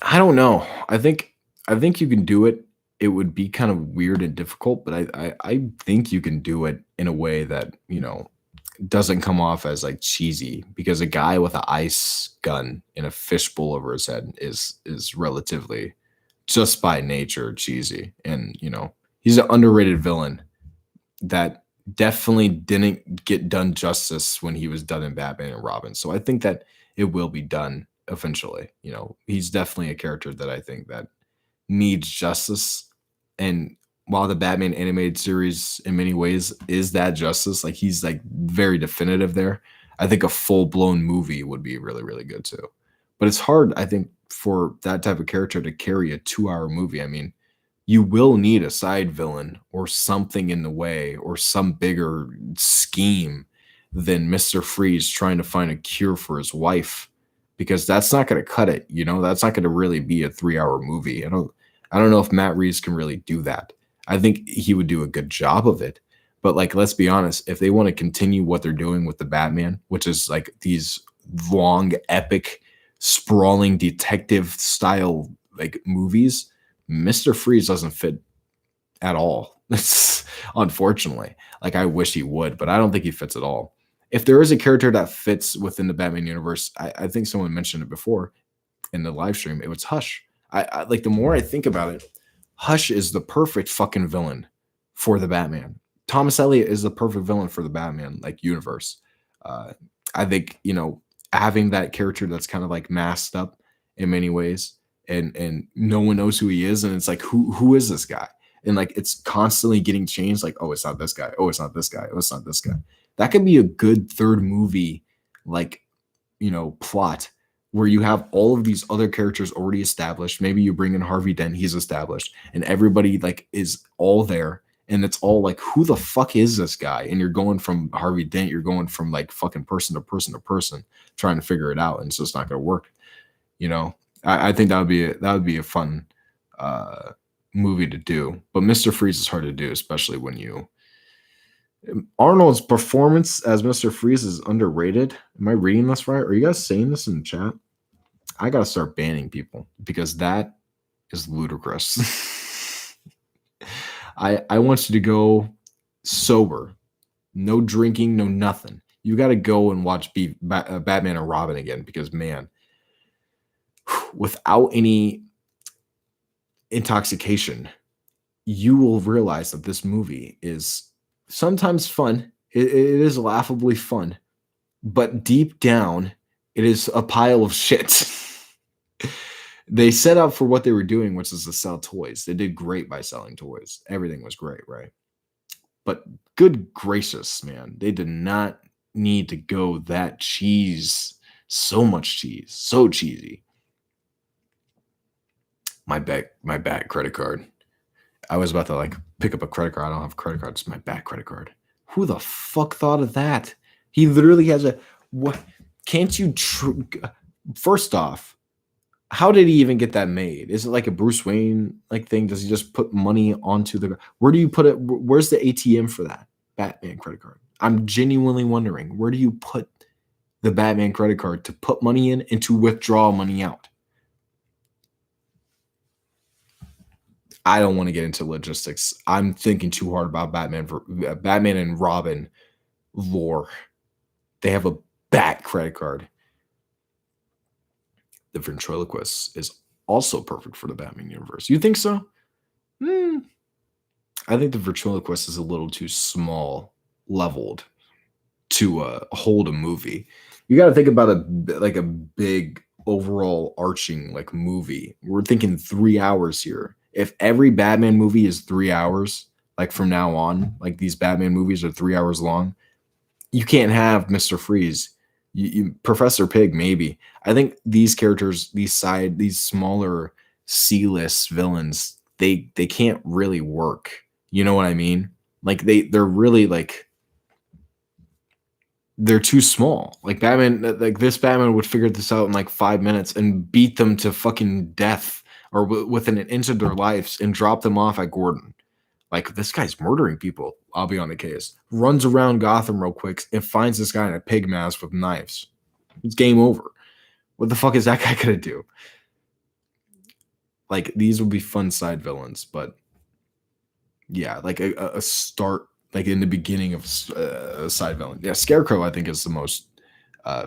I don't know. I think you can do it. it would be kind of weird and difficult, but I think you can do it in a way that, doesn't come off as like cheesy because a guy with an ice gun and a fishbowl over his head is relatively just by nature cheesy. And he's an underrated villain that definitely didn't get done justice when he was done in Batman and Robin. So I think that it will be done eventually. He's definitely a character that I think that needs justice. And while the Batman animated series in many ways is that justice, like he's like very definitive there. I think a full-blown movie would be really, really good too. But it's hard, I think, for that type of character to carry a 2-hour movie. I mean, you will need a side villain or something in the way or some bigger scheme than Mr. Freeze trying to find a cure for his wife because that's not going to cut it. That's not going to really be a 3-hour movie. I don't know if Matt Reeves can really do that. I think he would do a good job of it. But like, let's be honest, if they want to continue what they're doing with the Batman, which is like these long, epic, sprawling detective style like movies, Mr. Freeze doesn't fit at all. Unfortunately. Like I wish he would, but I don't think he fits at all. If there is a character that fits within the Batman universe, I think someone mentioned it before in the live stream. It was Hush. I like the more I think about it, Hush is the perfect fucking villain for the Batman. Thomas Elliott is the perfect villain for the Batman like universe. Uh, I think having that character that's kind of like masked up in many ways, and no one knows who he is, and it's like who is this guy? And like it's constantly getting changed. Like oh, it's not this guy. Oh, it's not this guy. Oh, it's not this guy. That could be a good third movie, like plot where you have all of these other characters already established. Maybe you bring in Harvey Dent, he's established, and everybody like is all there. And it's all like, who the fuck is this guy? And you're going from Harvey Dent, you're going from like fucking person to person to person, trying to figure it out, and so it's not going to work. I think that would be a fun movie to do. But Mr. Freeze is hard to do, especially when Arnold's performance as Mr. Freeze is underrated. Am I reading this right? Are you guys saying this in chat? I gotta start banning people because that is ludicrous. I want you to go sober, no drinking, no nothing. You got to go and watch Batman and Robin again because man, without any intoxication, you will realize that this movie is sometimes fun. It is laughably fun, but deep down, it is a pile of shit. They set up for what they were doing, which is to sell toys. They did great by selling toys. Everything was great, right? But good gracious, man, they did not need to go that cheese. So much cheese. So cheesy. My back credit card. I was about to like pick up a credit card. I don't have a credit card. It's my back credit card. Who the fuck thought of that? He literally has a what? Can't you? First off, how did he even get that made? Is it like a Bruce Wayne like thing? Does he just put money onto the? Where do you put it? Where's the ATM for that Batman credit card? I'm genuinely wondering where do you put the Batman credit card to put money in and to withdraw money out? I don't want to get into logistics. I'm thinking too hard about Batman and Robin lore. They have a Bat credit card. The ventriloquist is also perfect for the Batman universe. You think so? I think the ventriloquist is a little too small leveled to hold a movie. You got to think about a big overall arching like movie. We're thinking 3 hours here. If every Batman movie is 3 hours, like from now on, like these Batman movies are 3 hours long, you can't have Mr. Freeze. Professor Pig, maybe. I think these characters, these smaller C-list villains, they can't really work. You know what I mean? Like they're really like they're too small. Like Batman, like this Batman would figure this out in like 5 minutes and beat them to fucking death or within an inch of their lives and drop them off at Gordon. Like this guy's murdering people. I'll be on the case. Runs around Gotham real quick and finds this guy in a pig mask with knives. It's game over. What the fuck is that guy gonna do? Like these would be fun side villains, but Yeah, like a start, like in the beginning of a side villain. Yeah, Scarecrow I think is the most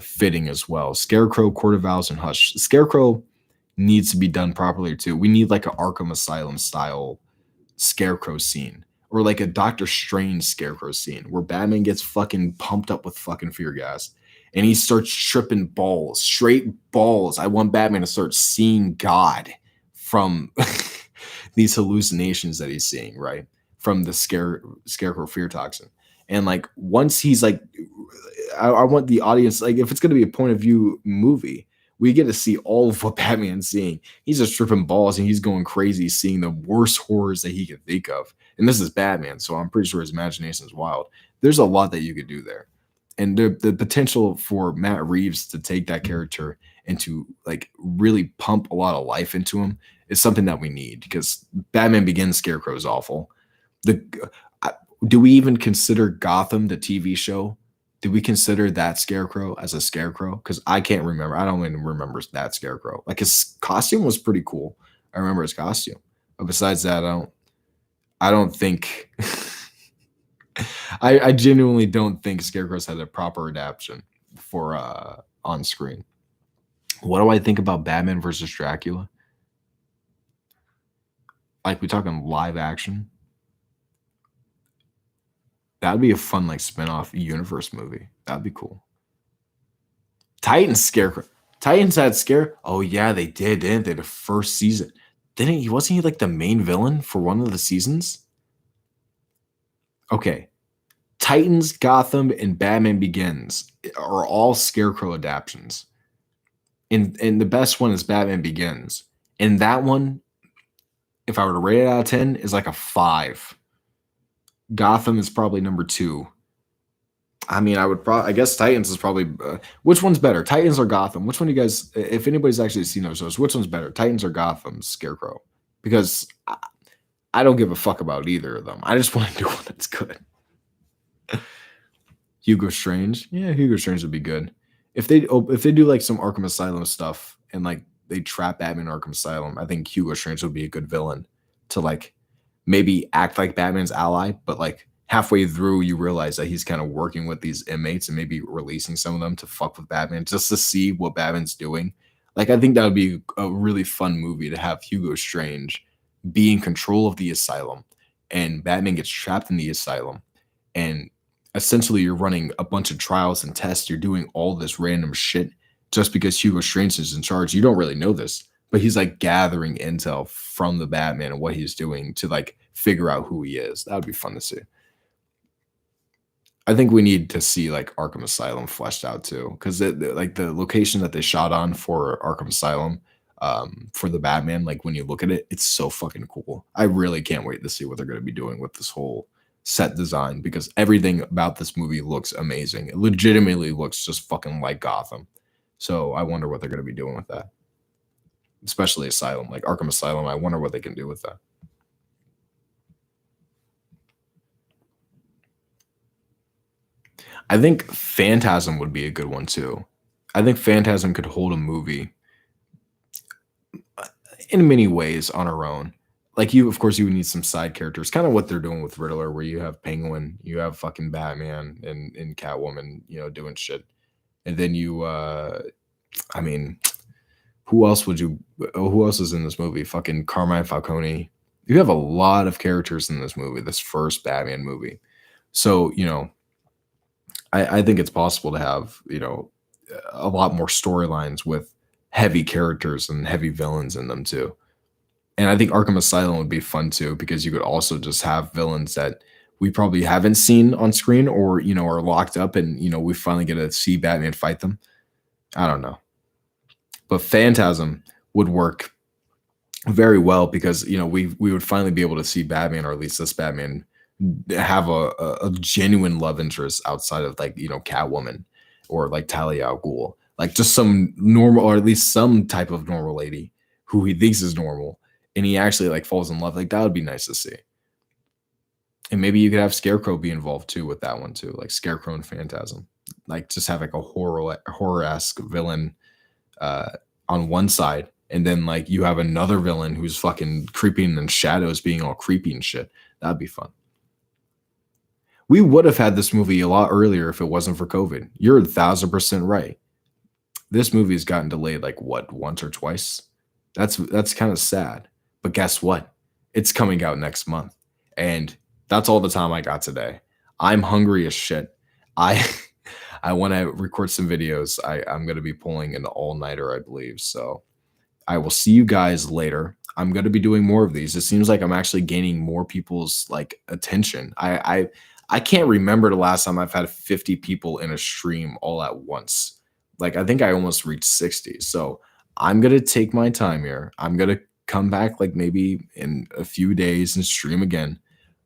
fitting as well. Scarecrow, Court of Owls, and Hush. Scarecrow needs to be done properly too. We need like an Arkham Asylum style Scarecrow scene, or like a Doctor Strange Scarecrow scene where Batman gets fucking pumped up with fucking fear gas and he starts tripping balls, straight balls. I want Batman to start seeing God from these hallucinations that he's seeing, right? From the Scarecrow fear toxin. And like once he's like, I want the audience, like if it's going to be a point of view movie, we get to see all of what Batman's seeing. He's just tripping balls and he's going crazy, seeing the worst horrors that he can think of. And this is Batman, so I'm pretty sure his imagination is wild. There's a lot that you could do there. And the potential for Matt Reeves to take that character and to like really pump a lot of life into him is something that we need because Batman Begins Scarecrow is awful. The do we even consider Gotham the TV show? Do we consider that Scarecrow as a Scarecrow? Because I can't remember. I don't even remember that Scarecrow. Like his costume was pretty cool. I remember his costume. But besides that, I don't think I genuinely don't think Scarecrow's had a proper adaptation for on screen. What do I think about Batman versus Dracula? Like we talking live action? That'd be a fun like spin-off universe movie. That'd be cool. Titans Scarecrow. Titans had Scare. Oh yeah, they did, didn't they? The first season. Didn't he? Wasn't he like the main villain for one of the seasons? Okay. Titans, Gotham, and Batman Begins are all Scarecrow adaptations. And the best one is Batman Begins. And that one, if I were to rate it out of 10, is like a 5. Gotham is probably number 2. I mean, I guess Titans is probably, which one's better, Titans or Gotham? Which one do you guys, if anybody's actually seen those shows, which one's better, Titans or Gotham's Scarecrow? Because I don't give a fuck about either of them. I just want to do one that's good. Hugo Strange, yeah, Hugo Strange would be good. If they do like some Arkham Asylum stuff and like they trap Batman in Arkham Asylum, I think Hugo Strange would be a good villain to like maybe act like Batman's ally, but like halfway through you realize that he's kind of working with these inmates and maybe releasing some of them to fuck with Batman just to see what Batman's doing. Like I think that would be a really fun movie to have Hugo Strange be in control of the asylum and Batman gets trapped in the asylum and essentially you're running a bunch of trials and tests. You're doing all this random shit just because Hugo Strange is in charge. You don't really know this, but he's like gathering intel from the Batman and what he's doing to like figure out who he is. That would be fun to see. I think we need to see like Arkham Asylum fleshed out too, because like the location that they shot on for Arkham Asylum, for the Batman, like when you look at it, it's so fucking cool. I really can't wait to see what they're going to be doing with this whole set design because everything about this movie looks amazing. It legitimately looks just fucking like Gotham. So I wonder what they're going to be doing with that, especially Asylum, like Arkham Asylum. I wonder what they can do with that. I think Phantasm would be a good one too. I think Phantasm could hold a movie in many ways on her own. Like you, of course, you would need some side characters, kind of what they're doing with Riddler, where you have Penguin, you have fucking Batman and Catwoman, doing shit, and then I mean, who else would you? Who else is in this movie? Fucking Carmine Falcone. You have a lot of characters in this movie, this first Batman movie. So I think it's possible to have a lot more storylines with heavy characters and heavy villains in them too. And I think Arkham Asylum would be fun too because you could also just have villains that we probably haven't seen on screen or are locked up and we finally get to see Batman fight them. I don't know. But Phantasm would work very well because we would finally be able to see Batman, or at least this Batman, have a genuine love interest outside of like Catwoman or like Talia al Ghul, like just some normal or at least some type of normal lady who he thinks is normal, and he actually like falls in love. Like that would be nice to see. And maybe you could have Scarecrow be involved too with that one too, like Scarecrow and Phantasm, like just have like a horror-esque villain on one side, and then like you have another villain who's fucking creeping in shadows, being all creepy and shit. That'd be fun. We would have had this movie a lot earlier if it wasn't for COVID. You're 1,000% right. This movie has gotten delayed like what, once or twice? That's kind of sad. But guess what? It's coming out next month. And that's all the time I got today. I'm hungry as shit. I I want to record some videos. I'm gonna be pulling an all-nighter, I believe. So I will see you guys later. I'm gonna be doing more of these. It seems like I'm actually gaining more people's like attention. I can't remember the last time I've had 50 people in a stream all at once. Like I think I almost reached 60. So I'm gonna take my time here. I'm gonna come back like maybe in a few days and stream again.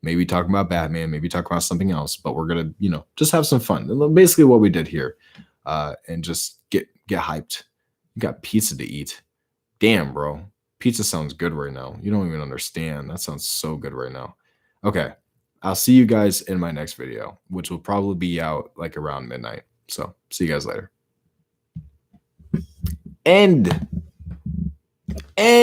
Maybe talk about Batman, maybe talk about something else, but we're gonna, just have some fun. Basically what we did here. And just get hyped. You got pizza to eat. Damn, bro. Pizza sounds good right now. You don't even understand. That sounds so good right now. Okay. I'll see you guys in my next video, which will probably be out like around midnight. So see you guys later. End.